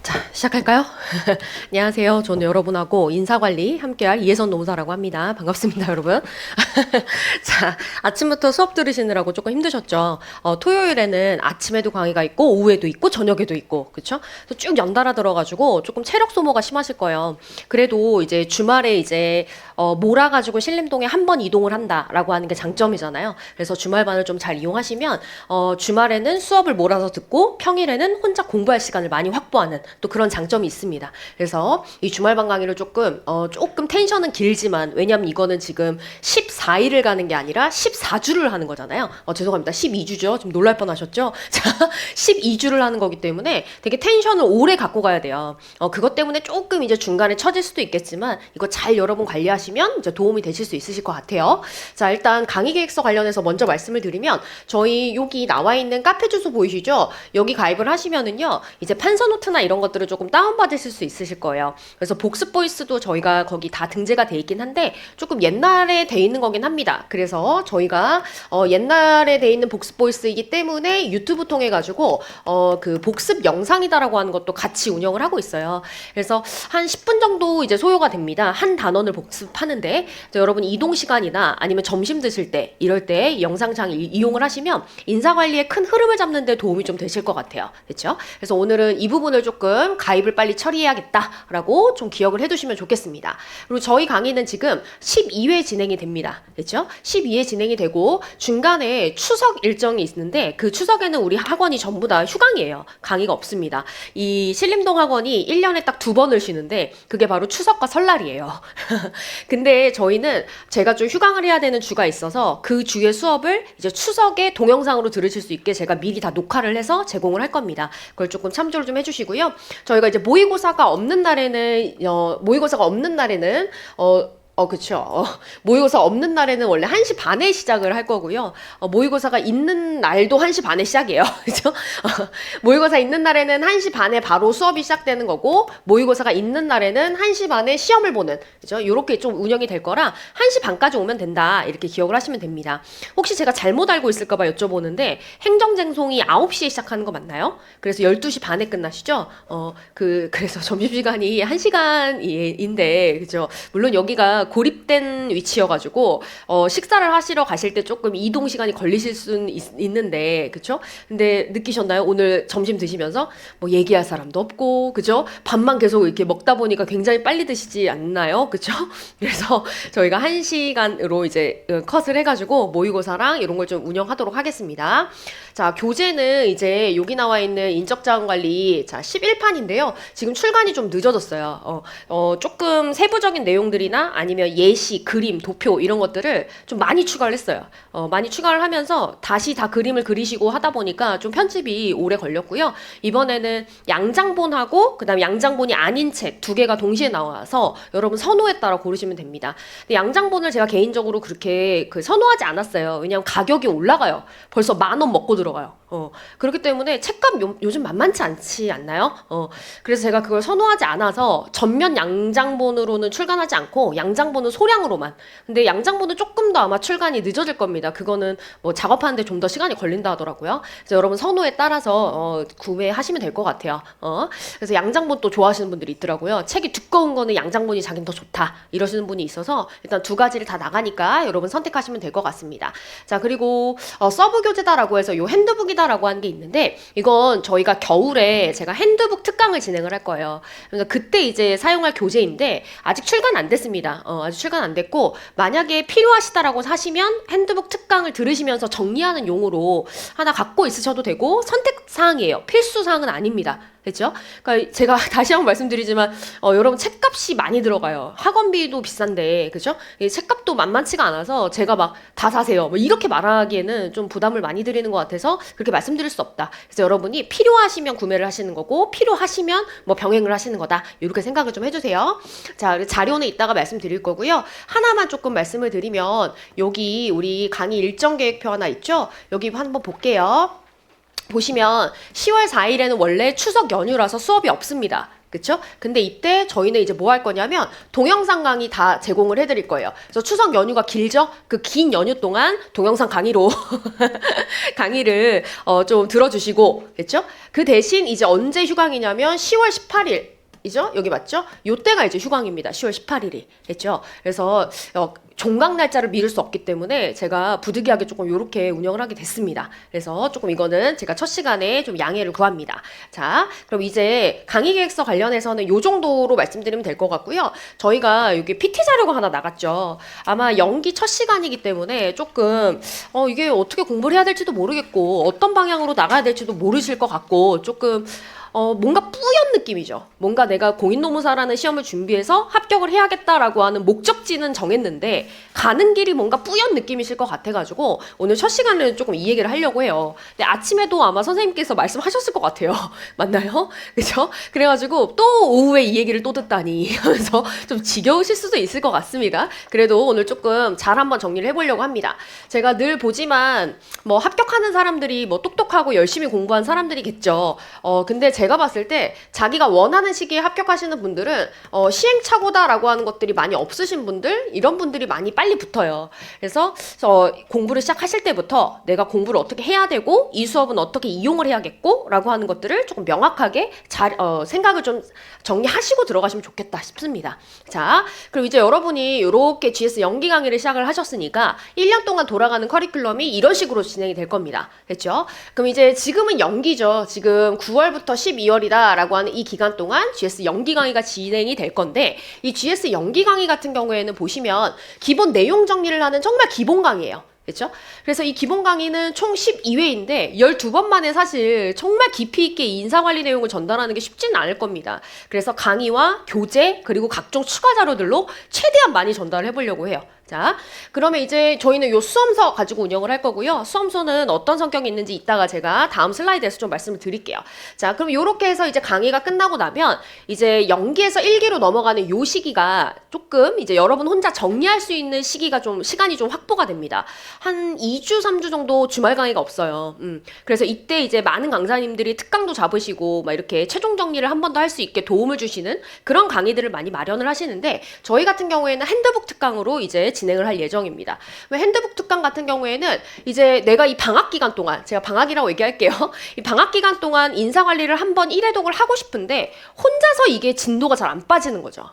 자, 시작할까요? 안녕하세요. 저는 여러분하고 인사관리 함께할 이혜선 노무사라고 합니다. 반갑습니다, 여러분. 자, 아침부터 수업 들으시느라고 조금 힘드셨죠? 토요일에는 아침에도 강의가 있고, 오후에도 있고, 저녁에도 있고, 그쵸? 그래서 쭉 연달아 들어가지고 조금 체력 소모가 심하실 거예요. 그래도 이제 주말에 이제, 몰아가지고 신림동에 한 번 이동을 한다라고 하는 게 장점이잖아요. 그래서 주말반을 좀 잘 이용하시면, 주말에는 수업을 몰아서 듣고, 평일에는 혼자 공부할 시간을 많이 확보하는 또 그런 장점이 있습니다. 그래서 이 주말반 강의를 조금 텐션은 길지만, 왜냐면 이거는 지금 14일을 가는 게 아니라 14주를 하는 거잖아요. 죄송합니다. 12주죠. 좀 놀랄 뻔하셨죠? 자, 12주를 하는 거기 때문에 되게 텐션을 오래 갖고 가야 돼요. 그것 때문에 조금 이제 중간에 처질 수도 있겠지만, 이거 잘 여러분 관리하시면 이제 도움이 되실 수 있으실 것 같아요. 자, 일단 강의 계획서 관련해서 먼저 말씀을 드리면, 저희 여기 나와 있는 카페 주소 보이시죠? 여기 가입을 하시면은요, 이제 판서노트나 이런 것들을 조금 다운받으실 수 있으실 거예요. 그래서 복습 보이스도 저희가 거기 다 등재가 돼 있긴 한데 조금 옛날에 돼 있는 거긴 합니다. 그래서 저희가 옛날에 돼 있는 복습 보이스이기 때문에 유튜브 통해 가지고 그 복습 영상이다라고 하는 것도 같이 운영을 하고 있어요. 그래서 한 10분 정도 이제 소요가 됩니다. 한 단원을 복습하는데 여러분 이동 시간이나 아니면 점심 드실 때 이럴 때 영상창 이용을 하시면 인사 관리에 큰 흐름을 잡는 데 도움이 좀 되실 것 같아요. 그렇죠? 그래서 오늘은 이 부분을 조금 가입을 빨리 처리해야겠다라고 좀 기억을 해두시면 좋겠습니다. 그리고 저희 강의는 지금 12회 진행이 됩니다. 그렇죠? 12회 진행이 되고 중간에 추석 일정이 있는데 그 추석에는 우리 학원이 전부 다 휴강이에요. 강의가 없습니다. 이 신림동 학원이 1년에 딱 2번을 쉬는데 그게 바로 추석과 설날이에요. 근데 저희는 제가 좀 휴강을 해야 되는 주가 있어서 그 주의 수업을 이제 추석에 동영상으로 들으실 수 있게 제가 미리 다 녹화를 해서 제공을 할 겁니다. 그걸 조금 참조를 좀 해주시고요. 저희가 이제 모의고사가 없는 날에는 그쵸. 모의고사 없는 날에는 원래 1시 반에 시작을 할 거고요. 모의고사가 있는 날도 1시 반에 시작이에요. 그죠? 모의고사 있는 날에는 1시 반에 바로 수업이 시작되는 거고, 모의고사가 있는 날에는 1시 반에 시험을 보는, 그죠? 요렇게 좀 운영이 될 거라 1시 반까지 오면 된다. 이렇게 기억을 하시면 됩니다. 혹시 제가 잘못 알고 있을까봐 여쭤보는데, 행정쟁송이 9시에 시작하는 거 맞나요? 그래서 12시 반에 끝나시죠? 그래서 점심시간이 1시간인데, 그죠? 물론 여기가 고립된 위치여가지고 식사를 하시러 가실 때 조금 이동 시간이 걸리실 수는 있는데 그쵸? 근데 느끼셨나요? 오늘 점심 드시면서 뭐 얘기할 사람도 없고 그죠? 밥만 계속 이렇게 먹다 보니까 굉장히 빨리 드시지 않나요? 그쵸? 그래서 저희가 1시간으로 이제 컷을 해가지고 모의고사랑 이런 걸 좀 운영하도록 하겠습니다. 자, 교재는 이제 여기 나와 있는 인적자원관리 자 11판인데요. 지금 출간이 좀 늦어졌어요. 조금 세부적인 내용들이나 아니면 예시, 그림, 도표 이런 것들을 좀 많이 추가를 했어요. 많이 추가를 하면서 다시 다 그림을 그리시고 하다 보니까 좀 편집이 오래 걸렸고요. 이번에는 양장본하고 그다음에 양장본이 아닌 책 두 개가 동시에 나와서 여러분 선호에 따라 고르시면 됩니다. 근데 양장본을 제가 개인적으로 그렇게 선호하지 않았어요. 왜냐하면 가격이 올라가요. 벌써 10,000원 먹고 들어가요. 그렇기 때문에 책값 요즘 만만치 않지 않나요? 그래서 제가 그걸 선호하지 않아서 전면 양장본으로는 출간하지 않고 양장본은 소량으로만. 근데 양장본은 조금 더 아마 출간이 늦어질 겁니다. 그거는 뭐 작업하는데 좀 더 시간이 걸린다 하더라고요. 그래서 여러분 선호에 따라서 구매하시면 될 것 같아요. 그래서 양장본 또 좋아하시는 분들이 있더라고요. 책이 두꺼운 거는 양장본이 자기는 더 좋다 이러시는 분이 있어서 일단 두 가지를 다 나가니까 여러분 선택하시면 될 것 같습니다. 자, 그리고 서브 교재다라고 해서 요 핸드북이다라고 하는 게 있는데 이건 저희가 겨울에 제가 핸드북 특강을 진행을 할 거예요. 그래서 그때 이제 사용할 교재인데 아직 출간 안 됐습니다. 아직 출간 안 됐고 만약에 필요하시다라고 하시면 핸드북 특강을 들으시면서 정리하는 용으로 하나 갖고 있으셔도 되고 선택사항이에요. 필수사항은 아닙니다. 그렇죠? 그러니까 제가 다시 한번 말씀드리지만 여러분 책값이 많이 들어가요. 학원비도 비싼데 그렇죠? 책값도 만만치가 않아서 제가 막 다 사세요. 뭐 이렇게 말하기에는 좀 부담을 많이 드리는 것 같아서 그렇게 말씀드릴 수 없다. 그래서 여러분이 필요하시면 구매를 하시는 거고 필요하시면 뭐 병행을 하시는 거다. 이렇게 생각을 좀 해주세요. 자, 자료는 이따가 말씀드릴 거고요. 하나만 조금 말씀을 드리면 여기 우리 강의 일정 계획표 하나 있죠? 여기 한번 볼게요. 보시면 10월 4일에는 원래 추석 연휴라서 수업이 없습니다. 그쵸? 근데 이때 저희는 이제 뭐 할 거냐면 동영상 강의 다 제공을 해드릴 거예요. 그래서 추석 연휴가 길죠? 그 긴 연휴 동안 동영상 강의로 강의를 좀 들어주시고, 그쵸? 그 대신 이제 언제 휴강이냐면 10월 18일. 이죠? 여기 맞죠? 요때가 이제 휴강입니다. 10월 18일이. 됐죠? 그래서 종강 날짜를 미룰 수 없기 때문에 제가 부득이하게 조금 요렇게 운영을 하게 됐습니다. 그래서 조금 이거는 제가 첫 시간에 좀 양해를 구합니다. 자, 그럼 이제 강의 계획서 관련해서는 요 정도로 말씀드리면 될 것 같고요. 저희가 여기 PT 자료가 하나 나갔죠. 아마 연기 첫 시간이기 때문에 조금 이게 어떻게 공부를 해야 될지도 모르겠고 어떤 방향으로 나가야 될지도 모르실 것 같고 조금 뭔가 뿌연 느낌이죠. 뭔가 내가 공인노무사라는 시험을 준비해서 합격을 해야겠다라고 하는 목적지는 정했는데 가는 길이 뭔가 뿌연 느낌이실 것 같아가지고 오늘 첫 시간에는 조금 이 얘기를 하려고 해요. 근데 아침에도 아마 선생님께서 말씀하셨을 것 같아요. 맞나요? 그죠? 그래가지고 또 오후에 이 얘기를 또 듣다니 하면서 좀 지겨우실 수도 있을 것 같습니다. 그래도 오늘 조금 잘 한번 정리를 해보려고 합니다. 제가 늘 보지만 뭐 합격하는 사람들이 뭐 똑똑하고 열심히 공부한 사람들이겠죠. 근데 제가 봤을 때 자기가 원하는 시기에 합격하시는 분들은 시행착오다라고 하는 것들이 많이 없으신 분들, 이런 분들이 많이 빨리 붙어요. 그래서 공부를 시작하실 때부터 내가 공부를 어떻게 해야 되고 이 수업은 어떻게 이용을 해야겠고 라고 하는 것들을 조금 명확하게 잘 생각을 좀 정리하시고 들어가시면 좋겠다 싶습니다. 자, 그럼 이제 여러분이 이렇게 GS 연기 강의를 시작을 하셨으니까 1년 동안 돌아가는 커리큘럼이 이런 식으로 진행이 될 겁니다. 됐죠? 그럼 이제 지금은 연기죠. 지금 9월부터 12월이다 라고 하는 이 기간 동안 GS 연기 강의가 진행이 될 건데 이 GS 연기 강의 같은 경우에는 보시면 기본 내용 정리를 하는 정말 기본 강의예요. 그렇죠? 그래서 이 기본 강의는 총 12회인데 12번 만에 사실 정말 깊이 있게 이 인사관리 내용을 전달하는 게 쉽지는 않을 겁니다. 그래서 강의와 교재 그리고 각종 추가 자료들로 최대한 많이 전달을 해보려고 해요. 자, 그러면 이제 저희는 요 수험서 가지고 운영을 할 거고요. 수험서는 어떤 성격이 있는지 이따가 제가 다음 슬라이드에서 좀 말씀을 드릴게요. 자, 그럼 요렇게 해서 이제 강의가 끝나고 나면 이제 연기에서 1기로 넘어가는 요 시기가 조금 이제 여러분 혼자 정리할 수 있는 시기가 좀 시간이 좀 확보가 됩니다. 한 2주, 3주 정도 주말 강의가 없어요. 그래서 이때 이제 많은 강사님들이 특강도 잡으시고 막 이렇게 최종 정리를 한 번 더 할 수 있게 도움을 주시는 그런 강의들을 많이 마련을 하시는데 저희 같은 경우에는 핸드북 특강으로 이제 진행을 할 예정입니다. 핸드북 특강 같은 경우에는 이제 내가 이 방학 기간 동안 제가 방학이라고 얘기할게요. 이 방학 기간 동안 인사관리를 한번 1회독을 하고 싶은데 혼자서 이게 진도가 잘 안 빠지는 거죠.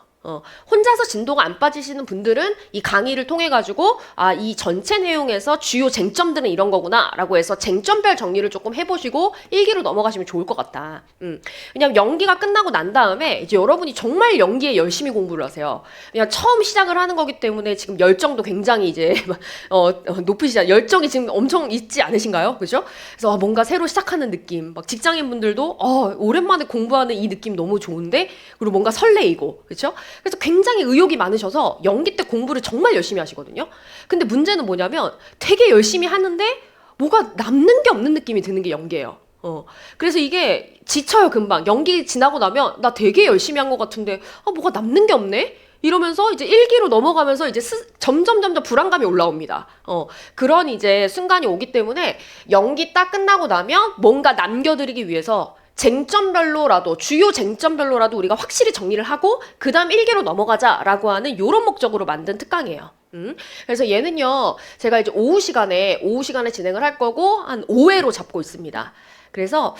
혼자서 진도가 안 빠지시는 분들은 이 강의를 통해 가지고 이 전체 내용에서 주요 쟁점들은 이런 거구나 라고 해서 쟁점별 정리를 조금 해보시고 1기로 넘어가시면 좋을 것 같다. 왜냐면 연기가 끝나고 난 다음에 이제 여러분이 정말 연기에 열심히 공부를 하세요. 그냥 처음 시작을 하는 거기 때문에 지금 열정도 굉장히 이제 높으시잖아요. 열정이 지금 엄청 있지 않으신가요? 그죠? 그래서 뭔가 새로 시작하는 느낌. 막 직장인 분들도 오랜만에 공부하는 이 느낌 너무 좋은데 그리고 뭔가 설레이고 그렇죠? 그래서 굉장히 의욕이 많으셔서 연기 때 공부를 정말 열심히 하시거든요. 근데 문제는 뭐냐면 되게 열심히 하는데 뭐가 남는 게 없는 느낌이 드는 게 연기예요. 그래서 이게 지쳐요, 금방. 연기 지나고 나면 나 되게 열심히 한 것 같은데 뭐가 남는 게 없네? 이러면서 이제 1기로 넘어가면서 이제 점점 불안감이 올라옵니다. 그런 이제 순간이 오기 때문에 연기 딱 끝나고 나면 뭔가 남겨드리기 위해서 쟁점별로라도 주요 쟁점별로라도 우리가 확실히 정리를 하고 그 다음 1기로 넘어가자라고 하는 이런 목적으로 만든 특강이에요. 그래서 얘는요 제가 이제 오후 시간에 진행을 할 거고 한 5회로 잡고 있습니다. 그래서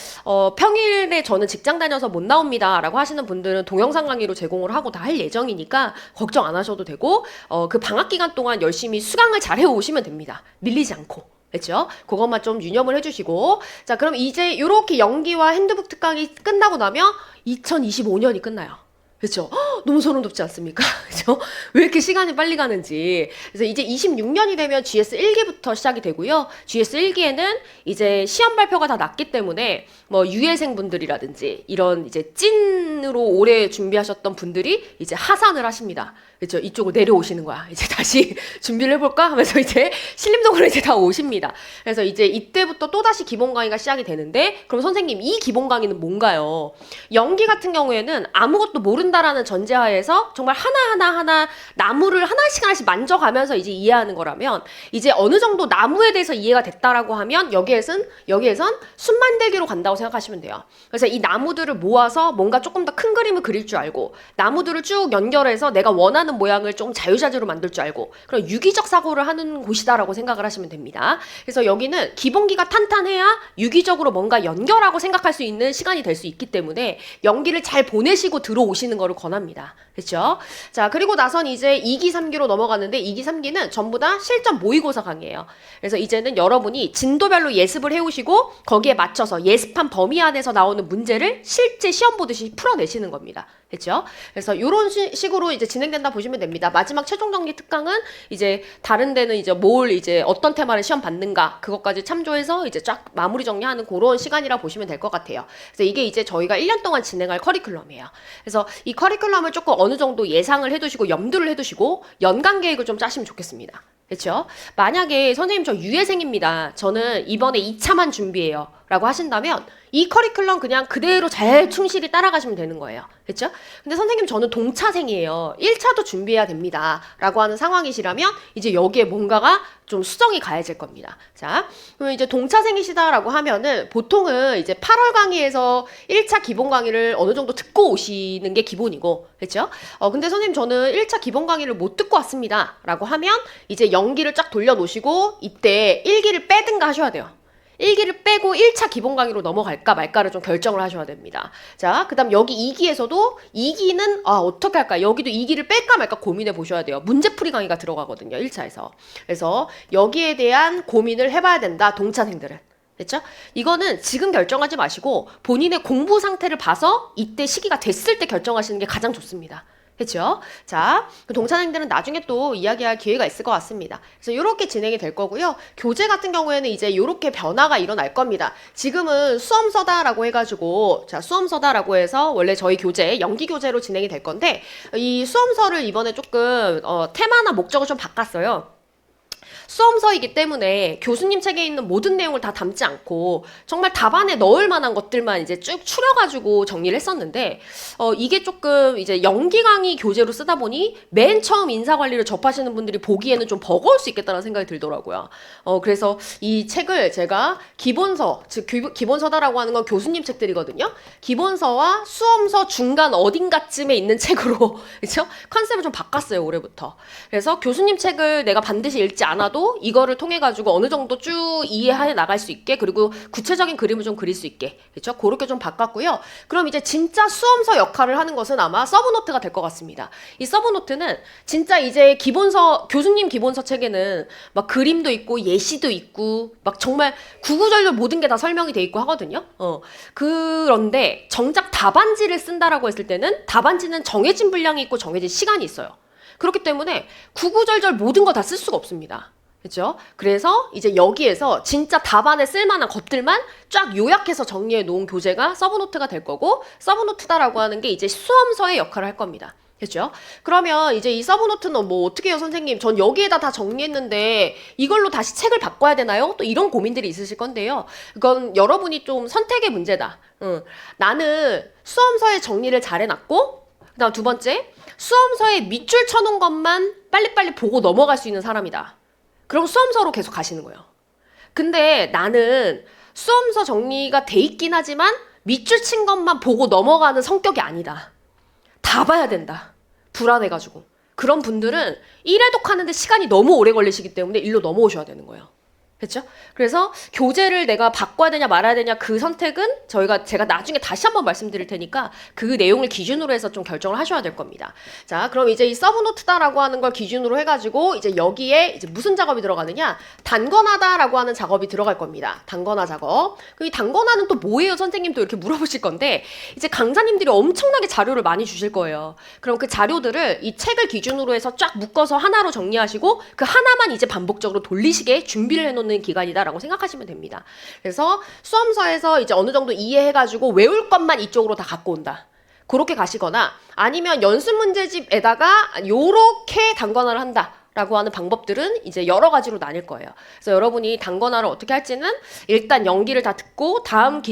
평일에 저는 직장 다녀서 못 나옵니다 라고 하시는 분들은 동영상 강의로 제공을 하고 다 할 예정이니까 걱정 안 하셔도 되고 그 방학 기간 동안 열심히 수강을 잘 해오시면 됩니다. 밀리지 않고. 그렇죠? 그것만 좀 유념을 해주시고 자 그럼 이제 이렇게 연기와 핸드북 특강이 끝나고 나면 2025년이 끝나요. 그렇죠? 너무 소름 돋지 않습니까? 그렇죠? 왜 이렇게 시간이 빨리 가는지. 그래서 이제 26년이 되면 GS 1기부터 시작이 되고요. GS 1기에는 이제 시험 발표가 다 났기 때문에 뭐 유예생 분들이라든지 이런 이제 찐으로 오래 준비하셨던 분들이 이제 하산을 하십니다. 그렇죠. 이쪽으로 내려오시는 거야. 이제 다시 준비를 해볼까 하면서 이제 신림동으로 이제 다 오십니다. 그래서 이제 이때부터 또다시 기본 강의가 시작이 되는데, 그럼 선생님 이 기본 강의는 뭔가요? 연기 같은 경우에는 아무것도 모른다라는 전제하에서 정말 하나하나 나무를 하나씩 만져가면서 이제 이해하는 거라면, 이제 어느 정도 나무에 대해서 이해가 됐다라고 하면 여기에선 숲 만들기로 간다고 생각하시면 돼요. 그래서 이 나무들을 모아서 뭔가 조금 더 큰 그림을 그릴 줄 알고, 나무들을 쭉 연결해서 내가 원하는 모양을 좀 자유자재로 만들 줄 알고, 그런 유기적 사고를 하는 곳이다라고 생각을 하시면 됩니다. 그래서 여기는 기본기가 탄탄해야 유기적으로 뭔가 연결하고 생각할 수 있는 시간이 될 수 있기 때문에 연기를 잘 보내시고 들어오시는 거를 권합니다. 그렇죠? 자, 그리고 나선 이제 2기, 3기로 넘어가는데, 2기, 3기는 전부 다 실전 모의고사 강의예요. 그래서 이제는 여러분이 진도별로 예습을 해오시고 거기에 맞춰서 예습한 범위 안에서 나오는 문제를 실제 시험 보듯이 풀어내시는 겁니다. 그렇죠? 그래서 이런 식으로 이제 진행된다 보시면 됩니다. 마지막 최종 정리 특강은 이제 다른 데는 이제 이제 어떤 테마를 시험 받는가 그것까지 참조해서 이제 쫙 마무리 정리하는 그런 시간이라 보시면 될 것 같아요. 그래서 이게 이제 저희가 1년 동안 진행할 커리큘럼이에요. 그래서 이 커리큘럼을 조금 어느 정도 예상을 해두시고 염두를 해두시고 연간 계획을 좀 짜시면 좋겠습니다. 그렇죠? 만약에 선생님 저 유예생입니다. 저는 이번에 2차만 준비해요. 라고 하신다면 이 커리큘럼 그냥 그대로 잘 충실히 따라가시면 되는 거예요. 그렇죠? 근데 선생님 저는 동차생이에요. 1차도 준비해야 됩니다. 라고 하는 상황이시라면 이제 여기에 뭔가가 좀 수정이 가해질 겁니다. 자, 그럼 이제 동차생이시다라고 하면은 보통은 이제 8월 강의에서 1차 기본 강의를 어느 정도 듣고 오시는 게 기본이고, 그렇죠? 근데 선생님 저는 1차 기본 강의를 못 듣고 왔습니다. 라고 하면 이제 연기를 쫙 돌려놓으시고 이때 1기를 빼든가 하셔야 돼요. 1기를 빼고 1차 기본 강의로 넘어갈까 말까를 좀 결정을 하셔야 됩니다. 자, 그 다음 여기 2기에서도 2기는 어떻게 할까? 여기도 2기를 뺄까 말까 고민해 보셔야 돼요. 문제풀이 강의가 들어가거든요. 1차에서. 그래서 여기에 대한 고민을 해봐야 된다. 동차생들은. 됐죠? 이거는 지금 결정하지 마시고 본인의 공부 상태를 봐서 이때 시기가 됐을 때 결정하시는 게 가장 좋습니다. 그렇죠? 자, 그 동차생들은 나중에 또 이야기할 기회가 있을 것 같습니다. 그래서 이렇게 진행이 될 거고요. 교재 같은 경우에는 이제 이렇게 변화가 일어날 겁니다. 지금은 수험서다라고 해가지고, 자, 수험서다라고 해서 원래 저희 교재, 연기 교재로 진행이 될 건데, 이 수험서를 이번에 조금 테마나 목적을 좀 바꿨어요. 수험서이기 때문에 교수님 책에 있는 모든 내용을 다 담지 않고 정말 답안에 넣을 만한 것들만 이제 쭉 추려가지고 정리를 했었는데, 이게 조금 이제 연기 강의 교재로 쓰다 보니 맨 처음 인사관리를 접하시는 분들이 보기에는 좀 버거울 수 있겠다는 생각이 들더라고요. 그래서 이 책을 제가 기본서, 즉 기본서다라고 하는 건 교수님 책들이거든요. 기본서와 수험서 중간 어딘가쯤에 있는 책으로 그렇죠? 컨셉을 좀 바꿨어요, 올해부터. 그래서 교수님 책을 내가 반드시 읽지 않아도 이거를 통해 가지고 어느 정도 쭉 이해해 나갈 수 있게, 그리고 구체적인 그림을 좀 그릴 수 있게, 그렇죠? 그렇게 좀 바꿨고요. 그럼 이제 진짜 수험서 역할을 하는 것은 아마 서브노트가 될 것 같습니다. 이 서브노트는 진짜 이제 기본서, 교수님 기본서 책에는 막 그림도 있고 예시도 있고 막 정말 구구절절 모든 게 다 설명이 돼 있고 하거든요. 그런데 정작 답안지를 쓴다라고 했을 때는 답안지는 정해진 분량이 있고 정해진 시간이 있어요. 그렇기 때문에 구구절절 모든 거 다 쓸 수가 없습니다. 그렇죠? 그래서 이제 여기에서 진짜 답안에 쓸만한 것들만 쫙 요약해서 정리해 놓은 교재가 서브노트가 될 거고, 서브노트다라고 하는 게 이제 수험서의 역할을 할 겁니다. 그렇죠? 그러면 이제 이 서브노트는 뭐 어떻게 해요, 선생님? 전 여기에다 다 정리했는데 이걸로 다시 책을 바꿔야 되나요? 또 이런 고민들이 있으실 건데요. 그건 여러분이 좀 선택의 문제다. 나는 수험서의 정리를 잘 해놨고, 그다음 두 번째, 수험서에 밑줄 쳐놓은 것만 빨리빨리 보고 넘어갈 수 있는 사람이다. 그럼 수험서로 계속 가시는 거예요. 근데 나는 수험서 정리가 돼 있긴 하지만 밑줄 친 것만 보고 넘어가는 성격이 아니다. 다 봐야 된다. 불안해가지고. 그런 분들은 1회독 하는데 시간이 너무 오래 걸리시기 때문에 일로 넘어오셔야 되는 거예요. 그렇죠? 그래서 교재를 내가 바꿔야 되냐 말아야 되냐 그 선택은 제가 나중에 다시 한번 말씀드릴 테니까 그 내용을 기준으로 해서 좀 결정을 하셔야 될 겁니다. 자, 그럼 이제 이 서브노트다라고 하는 걸 기준으로 해가지고 이제 여기에 이제 무슨 작업이 들어가느냐? 단권화다라고 하는 작업이 들어갈 겁니다. 단권화 작업. 이 단권화는 또 뭐예요, 선생님? 또 이렇게 물어보실 건데, 이제 강사님들이 엄청나게 자료를 많이 주실 거예요. 그럼 그 자료들을 이 책을 기준으로 해서 쫙 묶어서 하나로 정리하시고 그 하나만 이제 반복적으로 돌리시게 준비를 해놓는 기간이다라고 생각하시면 됩니다. 그래서 수험서에서 이제 어느 정도 이해해가지고 외울 것만 이쪽으로 다 갖고 온다. 그렇게 가시거나 아니면 연습 문제집에다가 요렇게 단권화를 한다. 라고 하는 방법들은 이제 여러 가지로 나뉠 거예요. 그래서 여러분이 단권화를 어떻게 할지는 일단 연기를 다 듣고 다음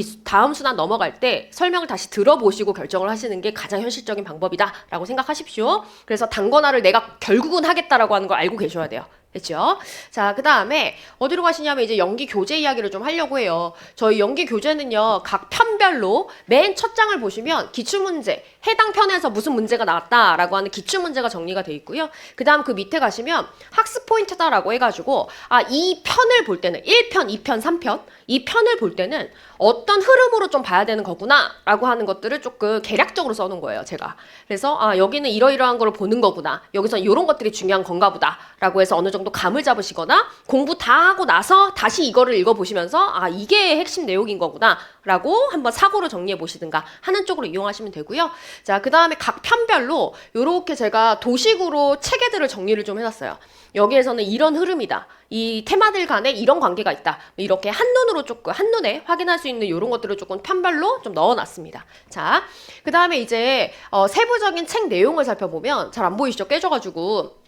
순환 넘어갈 때 설명을 다시 들어보시고 결정을 하시는 게 가장 현실적인 방법이다라고 생각하십시오. 그래서 단권화를 내가 결국은 하겠다라고 하는 걸 알고 계셔야 돼요. 됐죠? 자, 그 다음에 어디로 가시냐면 이제 연기 교재 이야기를 좀 하려고 해요. 저희 연기 교재는요, 각 편별로 맨 첫 장을 보시면 기출문제, 해당 편에서 무슨 문제가 나왔다라고 하는 기출문제가 정리가 돼 있고요. 그 다음 그 밑에 가시면 학습 포인트다라고 해가지고, 이 편을 볼 때는 1편, 2편, 3편, 이 편을 볼 때는 어떤 흐름으로 좀 봐야 되는 거구나 라고 하는 것들을 조금 개략적으로 써놓은 거예요, 제가. 그래서 여기는 이러이러한 걸 보는 거구나, 여기서 이런 것들이 중요한 건가 보다 라고 해서 어느 정도 감을 잡으시거나 공부 다 하고 나서 다시 이거를 읽어보시면서 이게 핵심 내용인 거구나 라고 한번 사고로 정리해 보시든가 하는 쪽으로 이용하시면 되고요. 자, 그 다음에 각 편별로 이렇게 제가 도식으로 체계들을 정리를 좀 해놨어요. 여기에서는 이런 흐름이다, 이 테마들 간에 이런 관계가 있다, 이렇게 한눈으로 조금 한눈에 확인할 수 있는 이런 것들을 조금 편별로 좀 넣어놨습니다. 자, 그 다음에 이제 세부적인 책 내용을 살펴보면 잘 안 보이시죠? 깨져가지고.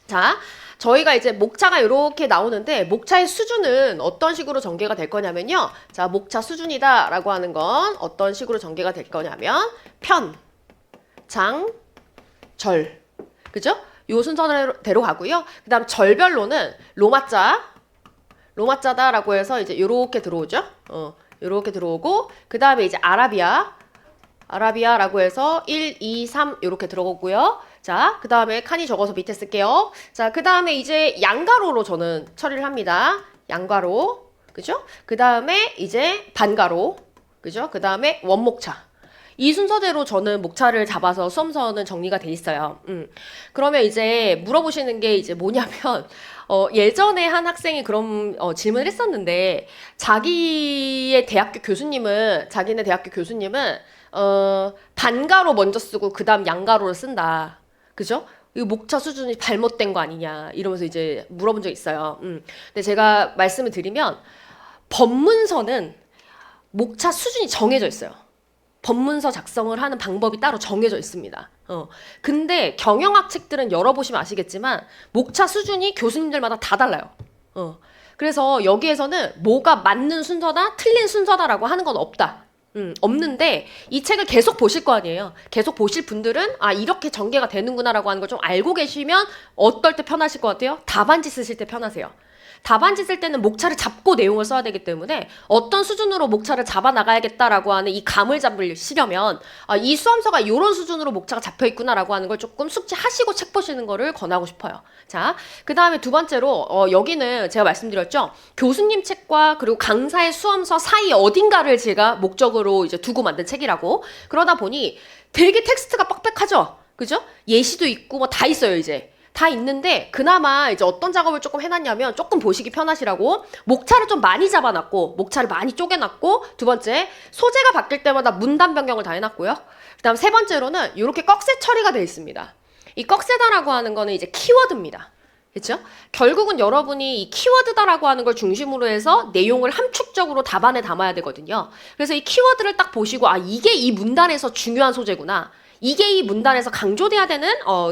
자, 저희가 이제 목차가 이렇게 나오는데 목차의 수준은 어떤 식으로 전개가 될 거냐면요. 자, 목차 수준이다 라고 하는 건 어떤 식으로 전개가 될 거냐면 편, 장, 절, 그죠? 요 순서대로 가고요. 그 다음 절별로는 로마자다라고 해서 이제 요렇게 들어오죠. 요렇게 들어오고, 그 다음에 이제 아라비아라고 해서 1, 2, 3 요렇게 들어오고요. 자, 그 다음에 칸이 적어서 밑에 쓸게요. 자, 그 다음에 이제 양가로로 저는 처리를 합니다. 양가로, 그죠? 그 다음에 이제 반가로, 그죠? 그 다음에 원목차. 이 순서대로 저는 목차를 잡아서 수험서는 정리가 돼 있어요. 그러면 이제 물어보시는 게 이제 뭐냐면, 예전에 한 학생이 그런 질문을 했었는데, 자기네 대학교 교수님은 반가로 먼저 쓰고 그 다음 양가로를 쓴다. 그죠? 이 목차 수준이 잘못된 거 아니냐 이러면서 이제 물어본 적 있어요. 근데 제가 말씀을 드리면 법문서는 목차 수준이 정해져 있어요. 법문서 작성을 하는 방법이 따로 정해져 있습니다. 근데 경영학 책들은 열어보시면 아시겠지만 목차 수준이 교수님들마다 다 달라요. 그래서 여기에서는 뭐가 맞는 순서다, 틀린 순서다라고 하는 건 없다. 없는데 이 책을 계속 보실 거 아니에요. 계속 보실 분들은 이렇게 전개가 되는구나라고 하는 걸 좀 알고 계시면 어떨 때 편하실 것 같아요? 답안지 쓰실 때 편하세요. 답안지 쓸 때는 목차를 잡고 내용을 써야 되기 때문에 어떤 수준으로 목차를 잡아 나가야겠다라고 하는 이 감을 잡으시려면 이 수험서가 이런 수준으로 목차가 잡혀 있구나라고 하는 걸 조금 숙지하시고 책 보시는 거를 권하고 싶어요. 자, 그 다음에 두 번째로 여기는 제가 말씀드렸죠. 교수님 책과 그리고 강사의 수험서 사이 어딘가를 제가 목적으로 이제 두고 만든 책이라고. 그러다 보니 되게 텍스트가 빡빡하죠. 그죠? 예시도 있고 뭐 다 있어요, 이제. 다 있는데 그나마 이제 어떤 작업을 조금 해놨냐면 조금 보시기 편하시라고 목차를 좀 많이 잡아놨고 목차를 많이 쪼개놨고, 두 번째 소재가 바뀔 때마다 문단 변경을 다 해놨고요. 그 다음 세 번째로는 이렇게 꺽쇠 처리가 되어 있습니다. 이 꺽쇠다라고 하는 거는 이제 키워드입니다. 그렇죠? 결국은 여러분이 이 키워드다라고 하는 걸 중심으로 해서 내용을 함축적으로 답안에 담아야 되거든요. 그래서 이 키워드를 딱 보시고 이게 이 문단에서 중요한 소재구나, 이게 이 문단에서 강조돼야 되는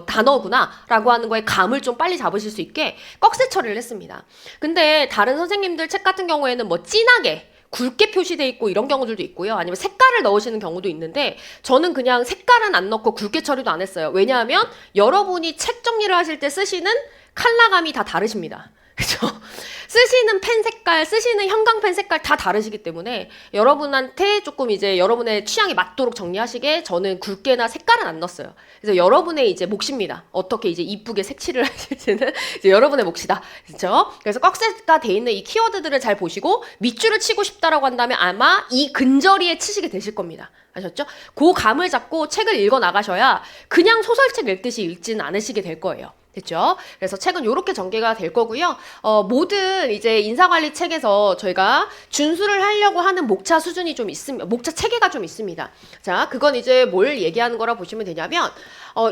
단어구나 라고 하는 거에 감을 좀 빨리 잡으실 수 있게 꺽쇠 처리를 했습니다. 근데 다른 선생님들 책 같은 경우에는 뭐 진하게 굵게 표시돼 있고 이런 경우들도 있고요. 아니면 색깔을 넣으시는 경우도 있는데 저는 그냥 색깔은 안 넣고 굵게 처리도 안 했어요. 왜냐하면 여러분이 책 정리를 하실 때 쓰시는 컬러감이 다 다르십니다. 그죠? 쓰시는 펜 색깔, 쓰시는 형광펜 색깔 다 다르시기 때문에 여러분한테 조금 이제 여러분의 취향에 맞도록 정리하시게 저는 굵게나 색깔은 안 넣었어요. 그래서 여러분의 이제 몫입니다. 어떻게 이제 이쁘게 색칠을 하실지는 이제 여러분의 몫이다. 그렇죠? 그래서 꺽쇠가 돼 있는 이 키워드들을 잘 보시고 밑줄을 치고 싶다라고 한다면 아마 이 근저리에 치시게 되실 겁니다. 아셨죠? 그 감을 잡고 책을 읽어 나가셔야 그냥 소설책 읽듯이 읽지는 않으시게 될 거예요. 됐죠? 그래서 책은 이렇게 전개가 될 거고요. 모든 이제 인사관리 책에서 저희가 준수를 하려고 하는 목차 수준이 좀 있습니다. 목차 체계가 좀 있습니다. 자, 그건 이제 뭘 얘기하는 거라 보시면 되냐면,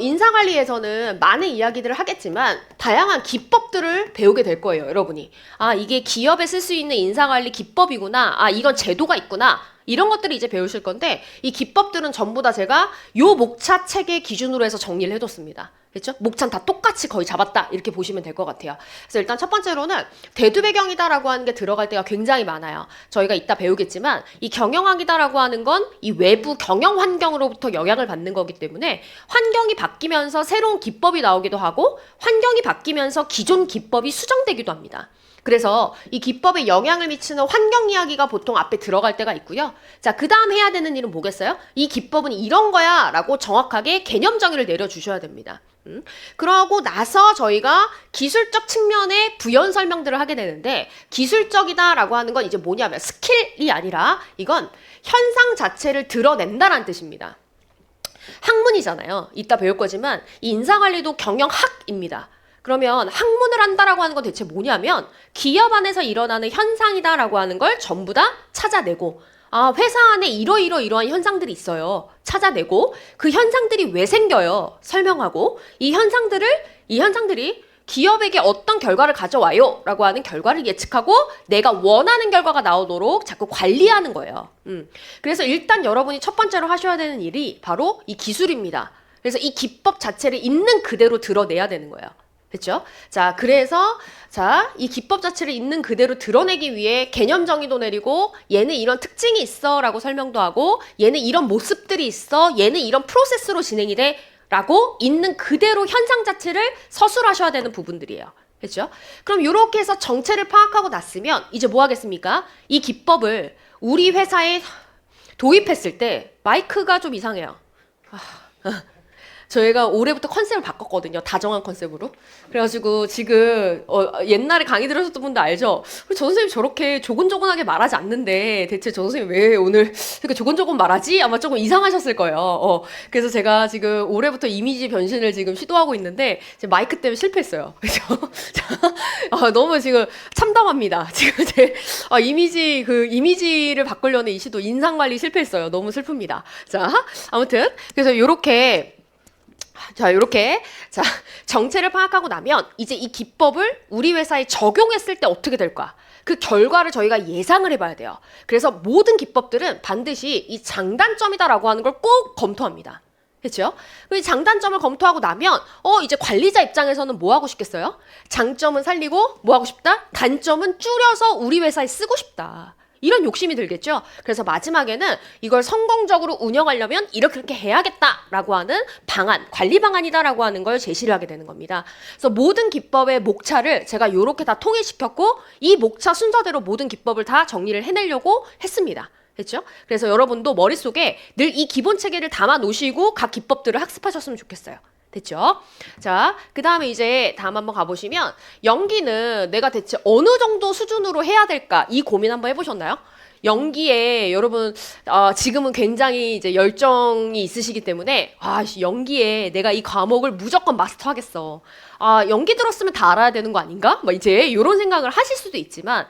인사관리에서는 많은 이야기들을 하겠지만, 다양한 기법들을 배우게 될 거예요, 여러분이. 이게 기업에 쓸 수 있는 인사관리 기법이구나. 이건 제도가 있구나. 이런 것들을 이제 배우실 건데 이 기법들은 전부 다 제가 요 목차 체계 기준으로 해서 정리를 해뒀습니다. 그렇죠? 목차는 다 똑같이 거의 잡았다 이렇게 보시면 될 것 같아요. 그래서 일단 첫 번째로는 대두배경이다라고 하는 게 들어갈 때가 굉장히 많아요. 저희가 이따 배우겠지만 이 경영학이다라고 하는 건 이 외부 경영 환경으로부터 영향을 받는 거기 때문에 환경이 바뀌면서 새로운 기법이 나오기도 하고 환경이 바뀌면서 기존 기법이 수정되기도 합니다. 그래서 이 기법에 영향을 미치는 환경 이야기가 보통 앞에 들어갈 때가 있고요. 자, 그 다음 해야 되는 일은 뭐겠어요? 이 기법은 이런 거야 라고 정확하게 개념 정의를 내려주셔야 됩니다. 그러고 나서 저희가 기술적 측면의 부연 설명들을 하게 되는데 기술적이다 라고 하는 건 이제 뭐냐면 스킬이 아니라 이건 현상 자체를 드러낸다라는 뜻입니다. 학문이잖아요. 이따 배울 거지만 이 인사관리도 경영학입니다. 그러면 학문을 한다라고 하는 건 대체 뭐냐면 기업 안에서 일어나는 현상이다라고 하는 걸 전부 다 찾아내고 회사 안에 이러한 현상들이 있어요. 찾아내고 그 현상들이 왜 생겨요? 설명하고 이 현상들이 기업에게 어떤 결과를 가져와요? 라고 하는 결과를 예측하고 내가 원하는 결과가 나오도록 자꾸 관리하는 거예요. 그래서 일단 여러분이 첫 번째로 하셔야 되는 일이 바로 이 기술입니다. 그래서 이 기법 자체를 있는 그대로 드러내야 되는 거예요. 그렇죠? 자, 그래서 이 기법 자체를 있는 그대로 드러내기 위해 개념 정의도 내리고 얘는 이런 특징이 있어 라고 설명도 하고 얘는 이런 모습들이 있어 얘는 이런 프로세스로 진행이 돼 라고 있는 그대로 현상 자체를 서술하셔야 되는 부분들이에요. 그렇죠? 그럼 이렇게 해서 정체를 파악하고 났으면 이제 뭐 하겠습니까? 이 기법을 우리 회사에 도입했을 때 마이크가 좀 이상해요. 저희가 올해부터 컨셉을 바꿨거든요. 다정한 컨셉으로. 그래가지고 지금 옛날에 강의 들으셨던 분들 알죠? 저 선생님 저렇게 조곤조곤하게 말하지 않는데 대체 저 선생님 왜 오늘 이렇게 조곤조곤 말하지? 아마 조금 이상하셨을 거예요. 그래서 제가 지금 올해부터 이미지 변신을 지금 시도하고 있는데 지금 마이크 때문에 실패했어요. 그죠? 너무 지금 참담합니다. 지금 제 이미지를 바꾸려는 이 시도 인상관리 실패했어요. 너무 슬픕니다. 자, 아무튼 그래서 이렇게 정체를 파악하고 나면 이제 이 기법을 우리 회사에 적용했을 때 어떻게 될까? 그 결과를 저희가 예상을 해봐야 돼요. 그래서 모든 기법들은 반드시 이 장단점이다라고 하는 걸 꼭 검토합니다. 그렇죠? 이 장단점을 검토하고 나면 이제 관리자 입장에서는 뭐 하고 싶겠어요? 장점은 살리고 뭐 하고 싶다? 단점은 줄여서 우리 회사에 쓰고 싶다. 이런 욕심이 들겠죠. 그래서 마지막에는 이걸 성공적으로 운영하려면 이렇게 해야겠다라고 하는 방안, 관리 방안이다라고 하는 걸 제시를 하게 되는 겁니다. 그래서 모든 기법의 목차를 제가 이렇게 다 통일시켰고 이 목차 순서대로 모든 기법을 다 정리를 해내려고 했습니다. 그렇죠? 그래서 여러분도 머릿속에 늘 이 기본 체계를 담아 놓으시고 각 기법들을 학습하셨으면 좋겠어요. 됐죠? 자, 그 다음에 이제 다음 한번 가보시면 연기는 내가 대체 어느 정도 수준으로 해야 될까? 이 고민 한번 해보셨나요? 연기에 여러분 지금은 굉장히 이제 열정이 있으시기 때문에 연기에 내가 이 과목을 무조건 마스터하겠어. 연기 들었으면 다 알아야 되는 거 아닌가? 이제 이런 생각을 하실 수도 있지만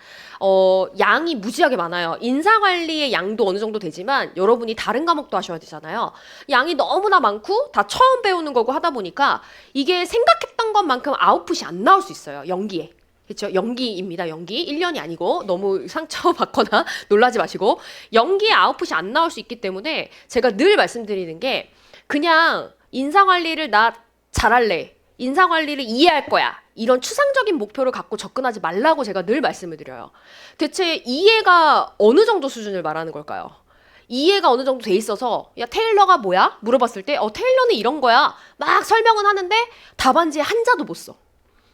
양이 무지하게 많아요. 인사관리의 양도 어느 정도 되지만 여러분이 다른 과목도 하셔야 되잖아요. 양이 너무나 많고 다 처음 배우는 거고 하다 보니까 이게 생각했던 것만큼 아웃풋이 안 나올 수 있어요. 연기에. 그렇죠? 연기입니다. 연기. 1년이 아니고 너무 상처받거나 놀라지 마시고 연기의 아웃풋이 안 나올 수 있기 때문에 제가 늘 말씀드리는 게 그냥 인사관리를 나 잘할래. 인사관리를 이해할 거야. 이런 추상적인 목표를 갖고 접근하지 말라고 제가 늘 말씀을 드려요. 대체 이해가 어느 정도 수준을 말하는 걸까요? 이해가 어느 정도 돼 있어서 야 테일러가 뭐야? 물어봤을 때 테일러는 이런 거야. 막 설명은 하는데 답안지에 한자도 못 써.